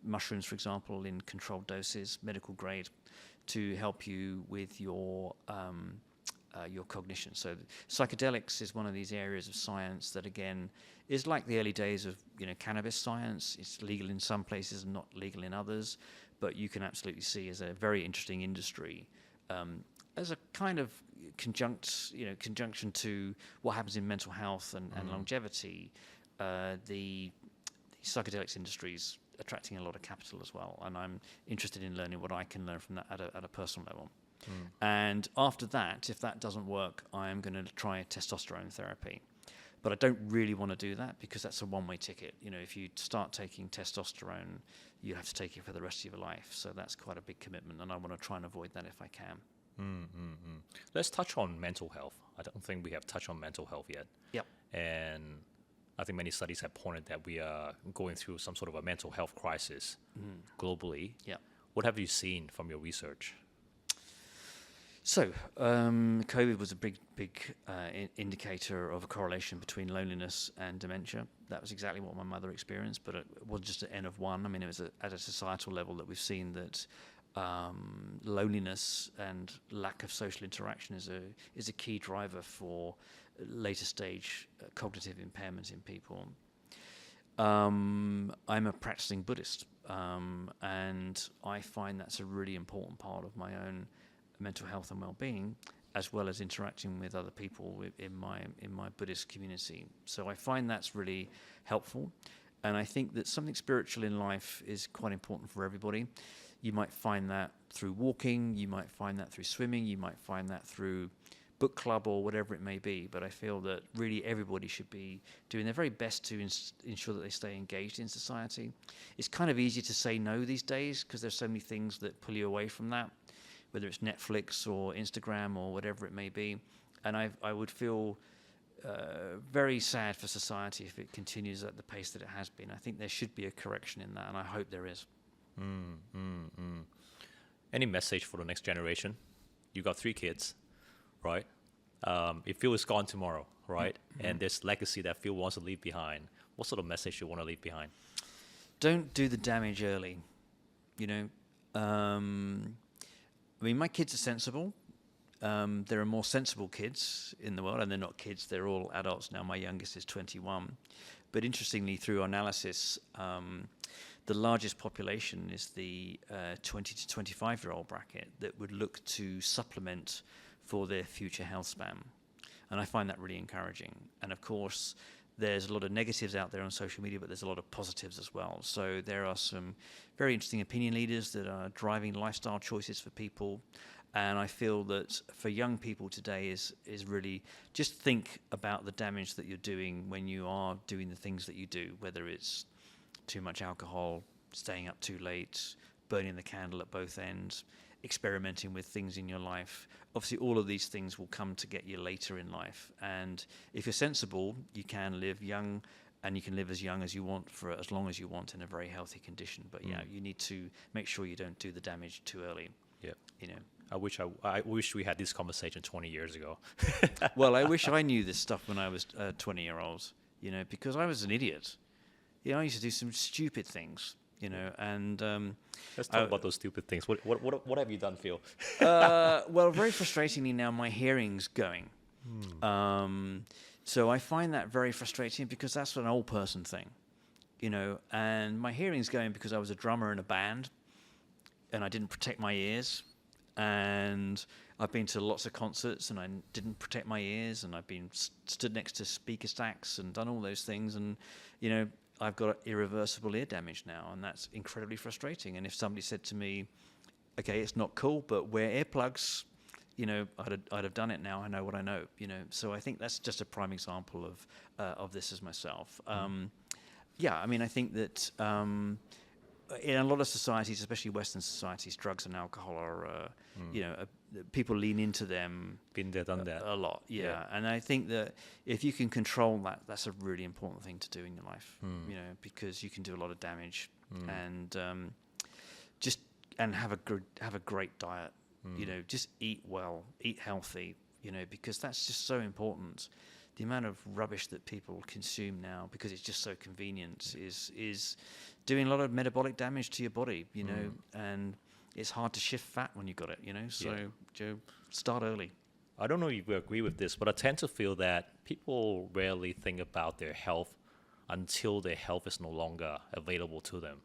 mushrooms, for example, in controlled doses, medical grade, to help you with your cognition. So psychedelics is one of these areas of science that, again, is like the early days of cannabis science. It's legal in some places and not legal in others, but you can absolutely see as a very interesting industry, as a kind of conjunction to what happens in mental health and longevity. The psychedelics industry is attracting a lot of capital as well, and I'm interested in learning what I can learn from that at a personal level. And after that, if that doesn't work, I am going to try testosterone therapy. But I don't really want to do that because that's a one-way ticket. If you start taking testosterone, you have to take it for the rest of your life. So that's quite a big commitment, and I want to try and avoid that if I can. Let's touch on mental health. I don't think we have touched on mental health yet. Yep. And I think many studies have pointed that we are going through some sort of a mental health crisis globally. Yep. What have you seen from your research? So, COVID was a big indicator of a correlation between loneliness and dementia. That was exactly what my mother experienced, but it wasn't just an N of 1. It was at a societal level that we've seen that loneliness and lack of social interaction is a key driver for later stage cognitive impairment in people. I'm a practicing Buddhist, and I find that's a really important part of my own mental health and well-being, as well as interacting with other people in my Buddhist community. So I find that's really helpful. And I think that something spiritual in life is quite important for everybody. You might find that through walking, you might find that through swimming, you might find that through book club or whatever it may be. But I feel that really everybody should be doing their very best to ensure that they stay engaged in society. It's kind of easy to say no these days because there's so many things that pull you away from that, whether it's Netflix or Instagram or whatever it may be. And I would feel very sad for society if it continues at the pace that it has been. I think there should be a correction in that, and I hope there is. Any message for the next generation? You got 3 kids, right? If Phil is gone tomorrow, right? And there's legacy that Phil wants to leave behind. What sort of message you want to leave behind? Don't do the damage early. You know, I mean, my kids are sensible. There are more sensible kids in the world, and they're not kids, they're all adults now. My youngest is 21. But interestingly, through analysis, the largest population is the 20 to 25-year-old bracket that would look to supplement for their future health span. And I find that really encouraging. And of course, there's a lot of negatives out there on social media, but there's a lot of positives as well. So there are some very interesting opinion leaders that are driving lifestyle choices for people. And I feel that for young people today is really just think about the damage that you're doing when you are doing the things that you do, whether it's too much alcohol, staying up too late, burning the candle at both ends, experimenting with things in your life. Obviously, all of these things will come to get you later in life. And if you're sensible, you can live young, and you can live as young as you want for as long as you want in a very healthy condition. But yeah, you need to make sure you don't do the damage too early. Yeah. You know. I wish we had this conversation 20 years ago. Well, I wish I knew this stuff when I was 20-year-old, you know, because I was an idiot. You know, I used to do some stupid things, you know, and Let's talk about those stupid things. What have you done, Phil? well, very frustratingly now, my hearing's going. So I find that very frustrating because that's an old person thing, you know, and my hearing's going because I was a drummer in a band and I didn't protect my ears. And I've been to lots of concerts and I didn't protect my ears, and I've been stood next to speaker stacks and done all those things. And, you know, I've got irreversible ear damage now, and that's incredibly frustrating. And if somebody said to me, okay, it's not cool, but wear earplugs, you know, I'd have done it now. I know what I know, you know. So I think that's just a prime example of this as myself. Yeah, I mean, I think that in a lot of societies, especially Western societies, drugs and alcohol are, you know, people lean into them. Been there, done that. A lot, yeah. And I think that if you can control that, that's a really important thing to do in your life, you know, because you can do a lot of damage and have a great diet, you know, just eat well, eat healthy, you know, because that's just so important. The amount of rubbish that people consume now, because it's just so convenient, is doing a lot of metabolic damage to your body, you know, and it's hard to shift fat when you got it, you know. So, Joe, start early. I don't know if you agree with this, but I tend to feel that people rarely think about their health until their health is no longer available to them.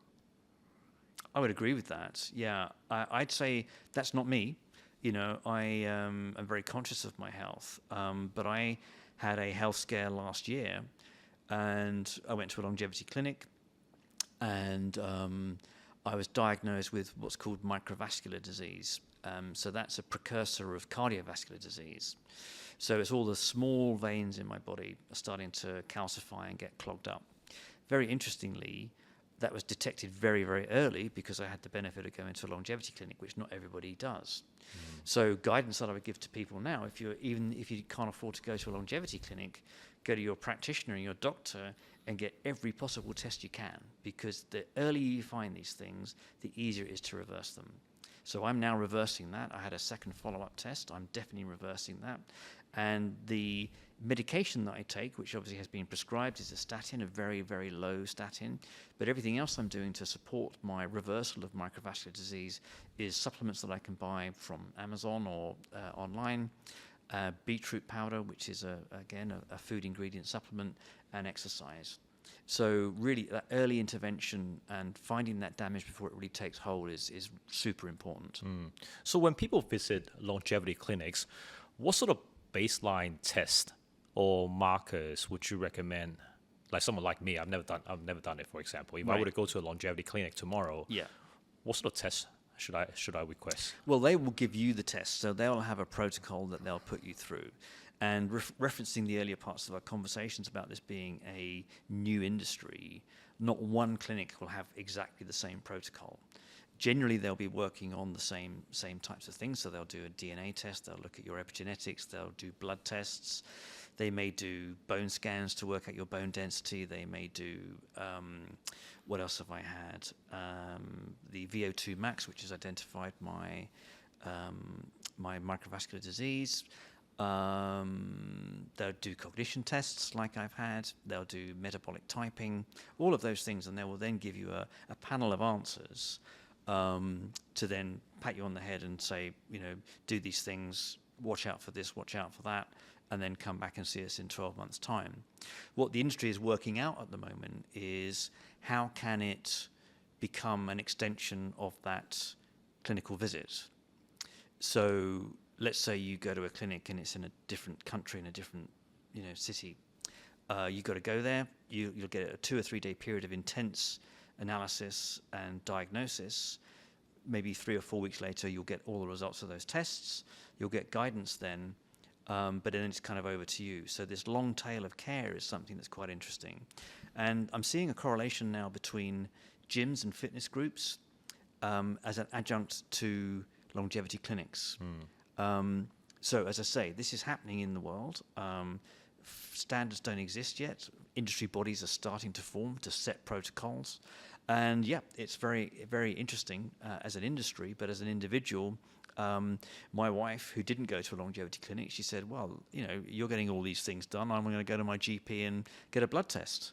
I would agree with that. Yeah, I'd say that's not me. You know, I am very conscious of my health, but I had a health scare last year, and I went to a longevity clinic, and I was diagnosed with what's called microvascular disease. So that's a precursor of cardiovascular disease. So it's all the small veins in my body are starting to calcify and get clogged up. Very interestingly, that was detected very, very early because I had the benefit of going to a longevity clinic, which not everybody does. So guidance that I would give to people now, if you can't afford to go to a longevity clinic, go to your practitioner and your doctor and get every possible test you can, because the earlier you find these things, the easier it is to reverse them. So I'm now reversing that. I had a second follow-up test. I'm definitely reversing that. And the medication that I take, which obviously has been prescribed, is a statin, a very, very low statin. But everything else I'm doing to support my reversal of microvascular disease is supplements that I can buy from Amazon or online, beetroot powder, which is, again, a food ingredient supplement, and exercise. So really, that early intervention and finding that damage before it really takes hold is super important. So when people visit longevity clinics, what sort of baseline test or markers would you recommend? Like someone like me, I've never done it, for example. If I were to go to a longevity clinic tomorrow, Yeah. what sort of tests should I request? Well, they will give you the test, so they'll have a protocol that they'll put you through. And referencing the earlier parts of our conversations about this being a new industry, not one clinic will have exactly the same protocol. Generally, they'll be working on the same types of things. So they'll do a DNA test, they'll look at your epigenetics, they'll do blood tests, they may do bone scans to work out your bone density, they may do, what else have I had? The VO2 max, which has identified my microvascular disease. They'll do cognition tests like I've had. They'll do metabolic typing, all of those things, and they will then give you a panel of answers to then pat you on the head and say, do these things, watch out for this, watch out for that, and then come back and see us in 12 months' time. What the industry is working out at the moment is how can it become an extension of that clinical visit. So let's say you go to a clinic and it's in a different country, in a different city. You've got to go there. You'll get a 2 or 3 day period of intense analysis and diagnosis. Maybe 3 or 4 weeks later, you'll get all the results of those tests. You'll get guidance then, but then it's kind of over to you. So this long tail of care is something that's quite interesting. And I'm seeing a correlation now between gyms and fitness groups as an adjunct to longevity clinics. So as I say, this is happening in the world. Standards don't exist yet. Industry bodies are starting to form to set protocols. And yeah, it's very, very interesting as an industry, but as an individual, my wife, who didn't go to a longevity clinic, she said, well, you're getting all these things done. I'm going to go to my GP and get a blood test.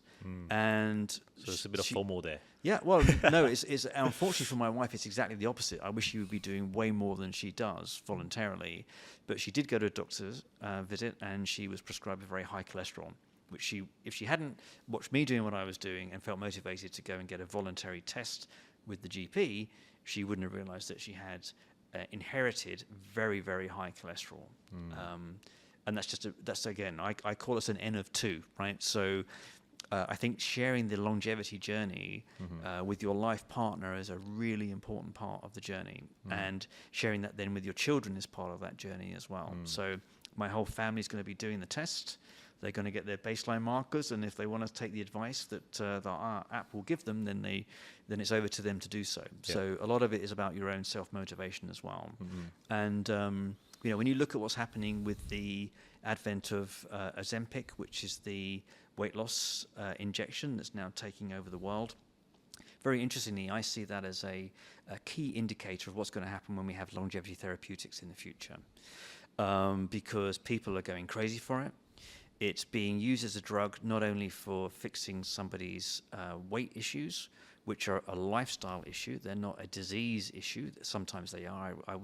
And So there's a bit of FOMO there. yeah, well, no, it's unfortunately for my wife, it's exactly the opposite. I wish she would be doing way more than she does voluntarily, but she did go to a doctor's visit, and she was prescribed a very high cholesterol, which if she hadn't watched me doing what I was doing and felt motivated to go and get a voluntary test with the GP, she wouldn't have realized that she had inherited very, very high cholesterol. And that's again, I call us an N of 2, right? So I think sharing the longevity journey with your life partner is a really important part of the journey, and sharing that then with your children is part of that journey as well. So my whole family is going to be doing the test. They're going to get their baseline markers, and if they want to take the advice that our app will give them, then it's over to them to do so. Yeah. So a lot of it is about your own self-motivation as well. And when you look at what's happening with the advent of Ozempic, which is the weight loss injection that's now taking over the world, very interestingly, I see that as a key indicator of what's going to happen when we have longevity therapeutics in the future, because people are going crazy for it. It's being used as a drug not only for fixing somebody's weight issues, which are a lifestyle issue. They're not a disease issue. Sometimes they are, I'd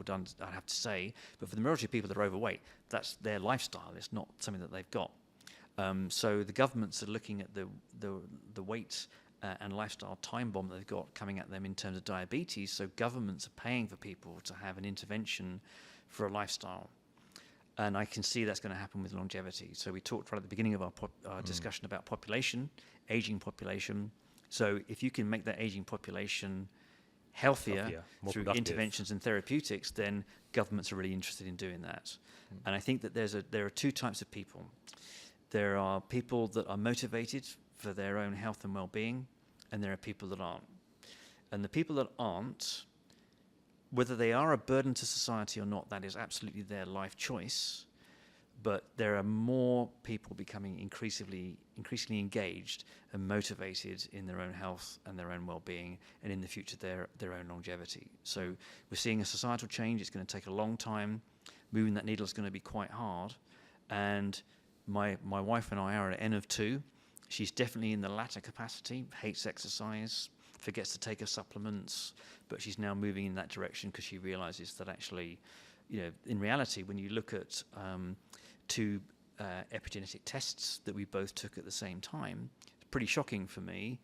have to say. But for the majority of people that are overweight, that's their lifestyle. It's not something that they've got. So the governments are looking at the weight and lifestyle time bomb that they've got coming at them in terms of diabetes. So governments are paying for people to have an intervention for a lifestyle. And I can see that's going to happen with longevity. So we talked right at the beginning of our discussion about population, aging population. So if you can make that aging population healthier through interventions and therapeutics, then governments are really interested in doing that. And I think that there are 2 types of people. There are people that are motivated for their own health and well-being, and there are people that aren't. And the people that aren't, whether they are a burden to society or not, that is absolutely their life choice. But there are more people becoming increasingly engaged and motivated in their own health and their own well-being, and in the future their own longevity. So we're seeing a societal change. It's going to take a long time. Moving that needle is going to be quite hard. And my wife and I are at an N of 2. She's definitely in the latter capacity, hates exercise, forgets to take her supplements, but she's now moving in that direction because she realizes that actually, in reality, when you look at 2 epigenetic tests that we both took at the same time, pretty shocking for me.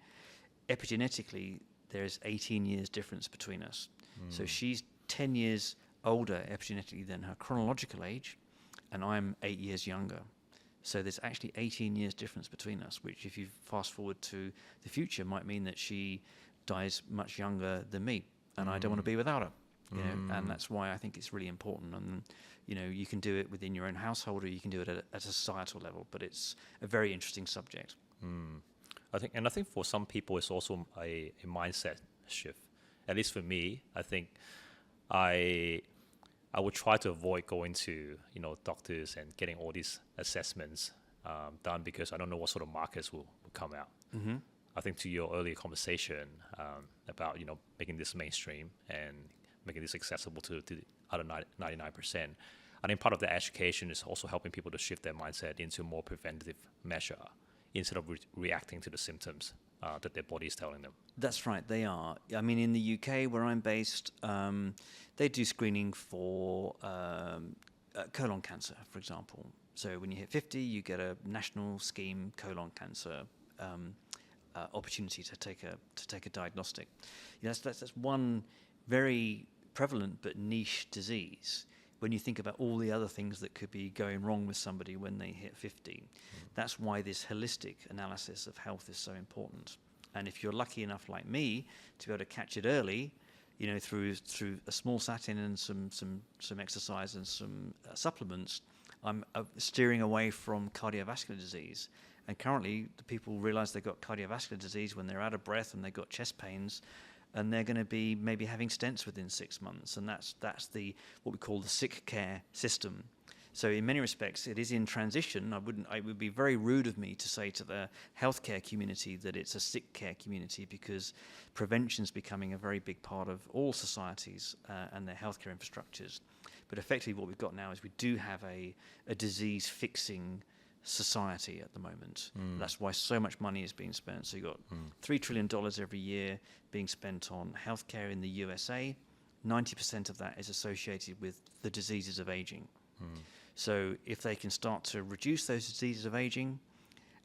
Epigenetically, there's 18 years difference between us. So she's 10 years older epigenetically than her chronological age, and I'm 8 years younger. So there's actually 18 years difference between us, which if you fast forward to the future might mean that she dies much younger than me, and I don't want to be without her. You know, and that's why I think it's really important. And you know, you can do it within your own household, or you can do it at a societal level. But it's a very interesting subject. I think for some people it's also a mindset shift. At least for me, I think I would try to avoid going to doctors and getting all these assessments done because I don't know what sort of markers will come out. I think to your earlier conversation about making this mainstream and making this accessible to the other 99%. I think part of the education is also helping people to shift their mindset into a more preventative measure instead of reacting to the symptoms that their body is telling them. That's right, they are. I mean, in the UK, where I'm based, they do screening for colon cancer, for example. So when you hit 50, you get a national scheme colon cancer opportunity to take a diagnostic. That's one very prevalent but niche disease. When you think about all the other things that could be going wrong with somebody when they hit 50, that's why this holistic analysis of health is so important. And if you're lucky enough, like me, to be able to catch it early, through a small statin and some exercise and some supplements, I'm steering away from cardiovascular disease. And currently, the people realize they've got cardiovascular disease when they're out of breath and they've got chest pains, and they're going to be maybe having stents within 6 months, and that's what we call the sick care system. So in many respects, it is in transition. It would be very rude of me to say to the healthcare community that it's a sick care community, because prevention is becoming a very big part of all societies and their healthcare infrastructures. But effectively, what we've got now is we do have a disease-fixing society at the moment. That's why so much money is being spent. So you've got $3 trillion every year being spent on healthcare in the USA. 90% of that is associated with the diseases of aging. So if they can start to reduce those diseases of aging,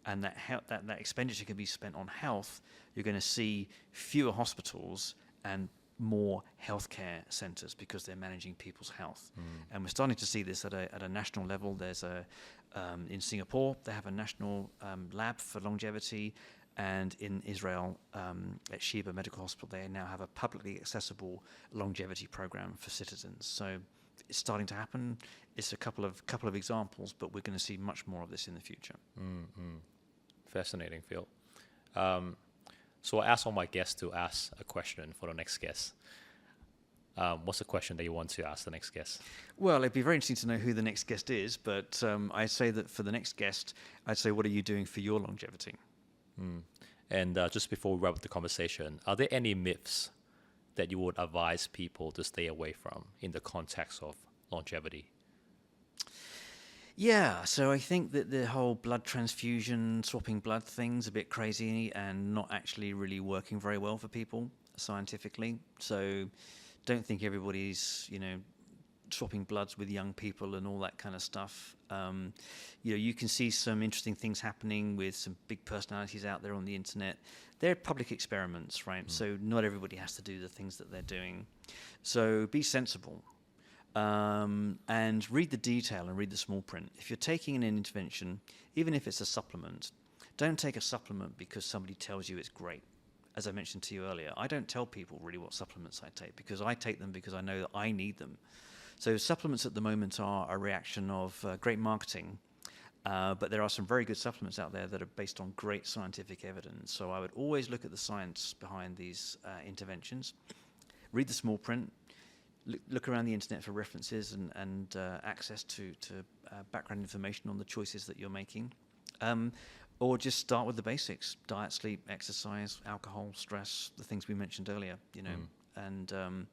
and that expenditure can be spent on health, you're going to see fewer hospitals and more healthcare centres, because they're managing people's health. And we're starting to see this at a national level. There's in Singapore, they have a national lab for longevity, and in Israel, at Sheba Medical Hospital, they now have a publicly accessible longevity program for citizens. So it's starting to happen. It's a couple of examples, but we're going to see much more of this in the future. Fascinating, Phil. So I asked all my guests to ask a question for the next guest. What's the question that you want to ask the next guest? Well, it'd be very interesting to know who the next guest is, but I'd say that for the next guest, I'd say, what are you doing for your longevity? And just before we wrap up the conversation, are there any myths that you would advise people to stay away from in the context of longevity? Yeah, so I think that the whole blood transfusion, swapping blood thing's a bit crazy and not actually really working very well for people scientifically. So don't think everybody's, swapping bloods with young people and all that kind of stuff. You can see some interesting things happening with some big personalities out there on the internet. They're public experiments, right? So not everybody has to do the things that they're doing. So be sensible. And read the detail and read the small print. If you're taking an intervention, even if it's a supplement, don't take a supplement because somebody tells you it's great. As I mentioned to you earlier, I don't tell people really what supplements I take, because I take them because I know that I need them. So supplements at the moment are a reaction of great marketing, but there are some very good supplements out there that are based on great scientific evidence. So I would always look at the science behind these interventions, read the small print, look around the internet for references and access to background information on the choices that you're making. Or just start with the basics: diet, sleep, exercise, alcohol, stress, the things we mentioned earlier, And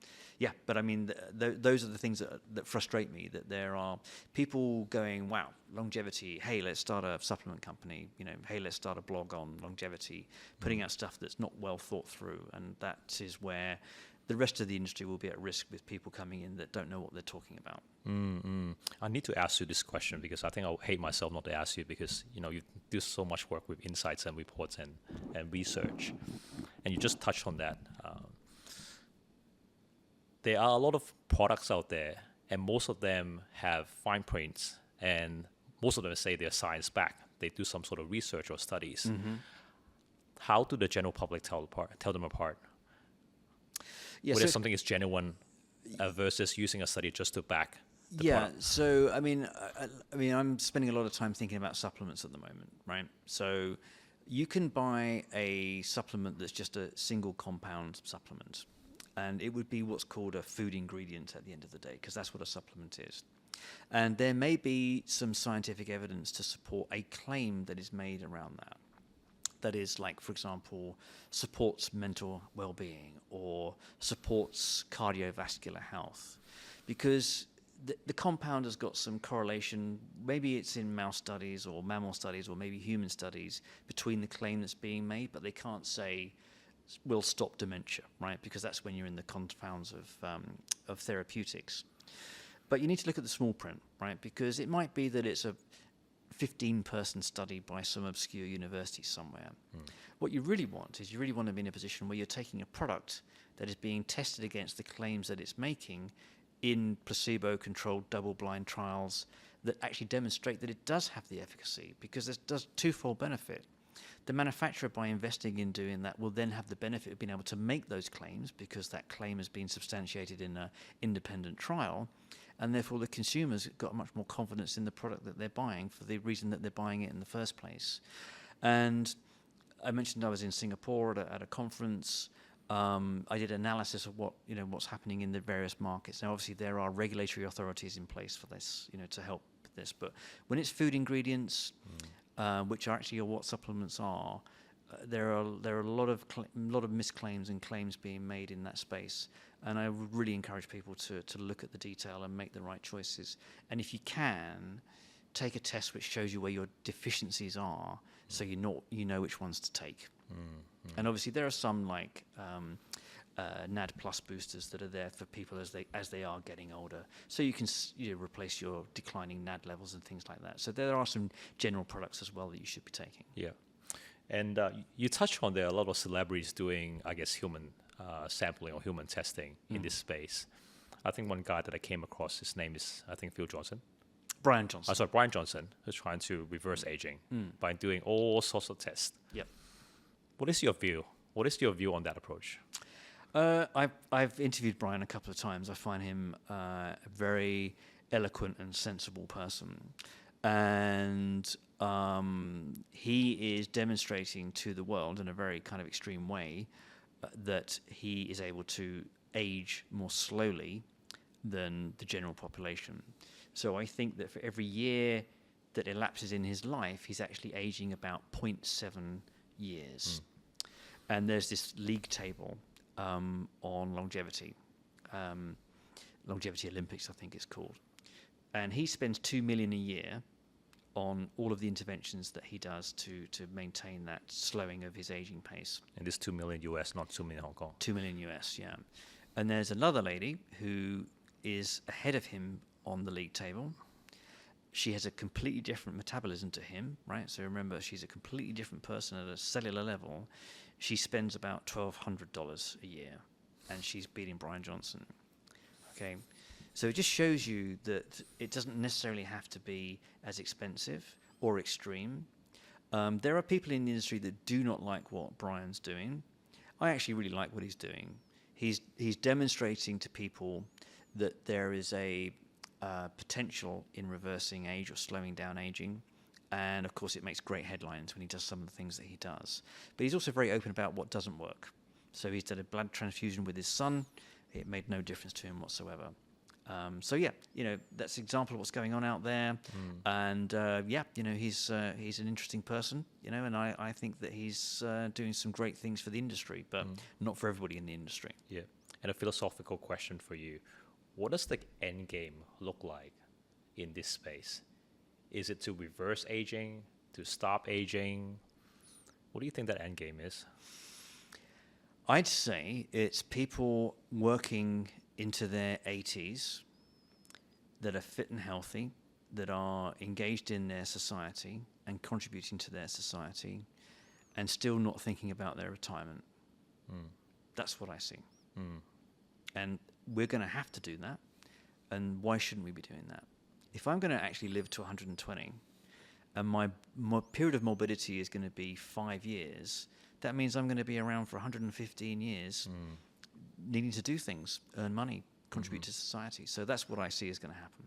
but I mean, those are the things that frustrate me, that there are people going, wow, longevity, hey, let's start a supplement company, hey, let's start a blog on longevity, putting out stuff that's not well thought through. And that is where the rest of the industry will be at risk with people coming in that don't know what they're talking about. I need to ask you this question because I think I'll hate myself not to ask you because you do so much work with insights and reports and research, and you just touched on that. There are a lot of products out there, and most of them have fine prints, and most of them say they're science-backed. They do some sort of research or studies. How do the general public tell them apart? Yeah, Whether something is genuine versus using a study just to back the yeah. product. So I mean, I'm spending a lot of time thinking about supplements at the moment, right? So you can buy a supplement that's just a single compound supplement, and it would be what's called a food ingredient at the end of the day, because that's what a supplement is. And there may be some scientific evidence to support a claim that is made around that. That is, like, for example, supports mental well-being or supports cardiovascular health, because the compound has got some correlation. Maybe it's in mouse studies or mammal studies or maybe human studies between the claim that's being made, but they can't say will stop dementia, right? Because that's when you're in the confounds of therapeutics. But you need to look at the small print, right? Because it might be that it's a 15-person study by some obscure university somewhere. What you really want is you really want to be in a position where you're taking a product that is being tested against the claims that it's making in placebo-controlled double-blind trials that actually demonstrate that it does have the efficacy, because it does twofold benefit. The manufacturer, by investing in doing that, will then have the benefit of being able to make those claims because that claim has been substantiated in an independent trial, and therefore the consumers got much more confidence in the product that they're buying for the reason that they're buying it in the first place. And I mentioned I was in Singapore at a conference. I did analysis of what's happening in the various markets. Now, obviously, there are regulatory authorities in place for this, to help with this. But when it's food ingredients, which are actually what supplements are, there are a lot of misclaims and claims being made in that space. And I would really encourage people to look at the detail and make the right choices. And if you can, take a test which shows you where your deficiencies are, so you know which ones to take. And obviously there are some like NAD plus boosters that are there for people as they are getting older, so you can replace your declining NAD levels and things like that. So there are some general products as well that you should be taking. Yeah, and you touched on there are a lot of celebrities doing, I guess, human sampling or human testing in this space. I think one guy that I came across, his name is, I think, Brian Johnson. Brian Johnson, who's trying to reverse aging by doing all sorts of tests. Yep. What is your view? What is your view on that approach? I've interviewed Brian a couple of times. I find him a very eloquent and sensible person, and he is demonstrating to the world in a very kind of extreme way that he is able to age more slowly than the general population. So I think that for every year that elapses in his life, he's actually aging about 0.7 years. And there's this league table on longevity. Longevity Olympics, I think it's called. And he spends $2 million a year on all of the interventions that he does to maintain that slowing of his aging pace. And this $2 million US, not $2 million Hong Kong. 2 million US, yeah. And there's another lady who is ahead of him on the league table. She has a completely different metabolism to him, right? So remember, she's a completely different person at a cellular level. She spends about $1,200 a year, and she's beating Brian Johnson. Okay, so it just shows you that it doesn't necessarily have to be as expensive or extreme. There are people in the industry that do not like what Brian's doing. I actually really like what he's doing. He's demonstrating to people that there is a potential in reversing age or slowing down aging. And of course, it makes great headlines when he does some of the things that he does. But he's also very open about what doesn't work. So he's done a blood transfusion with his son. It made no difference to him whatsoever. So yeah, that's an example of what's going on out there. And he's an interesting person, and I think that he's doing some great things for the industry, but not for everybody in the industry. Yeah. And a philosophical question for you. What does the end game look like in this space? Is it to reverse aging, to stop aging? What do you think that end game is? I'd say it's people working into their 80s that are fit and healthy, that are engaged in their society and contributing to their society, and still not thinking about their retirement. That's what I see. And we're going to have to do that. And why shouldn't we be doing that? If I'm going to actually live to 120, and my period of morbidity is going to be 5 years, that means I'm going to be around for 115 years, needing to do things, earn money, contribute to society. So that's what I see is going to happen.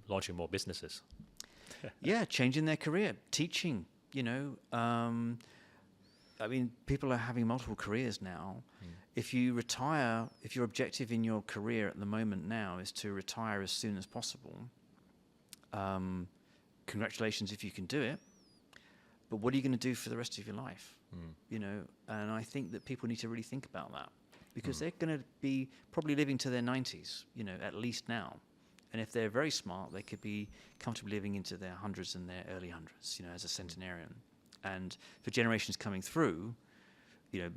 Launching more businesses. Yeah, changing their career, teaching, I mean, people are having multiple careers now. If you retire, if your objective in your career at the moment now is to retire as soon as possible, congratulations if you can do it. But what are you going to do for the rest of your life? And I think that people need to really think about that, because they're going to be probably living to their 90s, at least now. And if they're very smart, they could be comfortably living into their hundreds and their early hundreds, as a centenarian. And for generations coming through,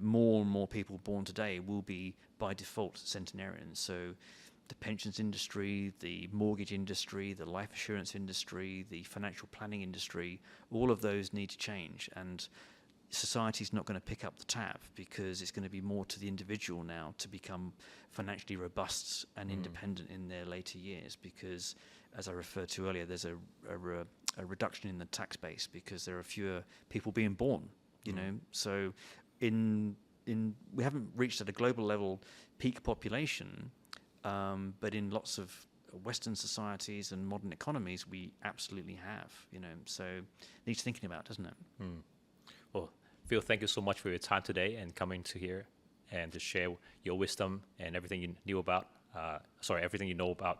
more and more people born today will be by default centenarians. So the pensions industry, the mortgage industry, the life assurance industry, the financial planning industry, all of those need to change. And society's not going to pick up the tab, because it's going to be more to the individual now to become financially robust and independent in their later years, because, as I referred to earlier, there's a reduction in the tax base because there are fewer people being born, So we haven't reached at a global level peak population, but in lots of Western societies and modern economies, we absolutely have, so needs thinking about, doesn't it? Well, Phil, thank you so much for your time today and coming to here and to share your wisdom and everything you knew about, everything you know about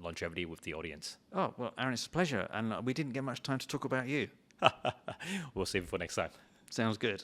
longevity with the audience. Oh, well, Aaron, it's a pleasure. And we didn't get much time to talk about you. We'll save it for next time. Sounds good.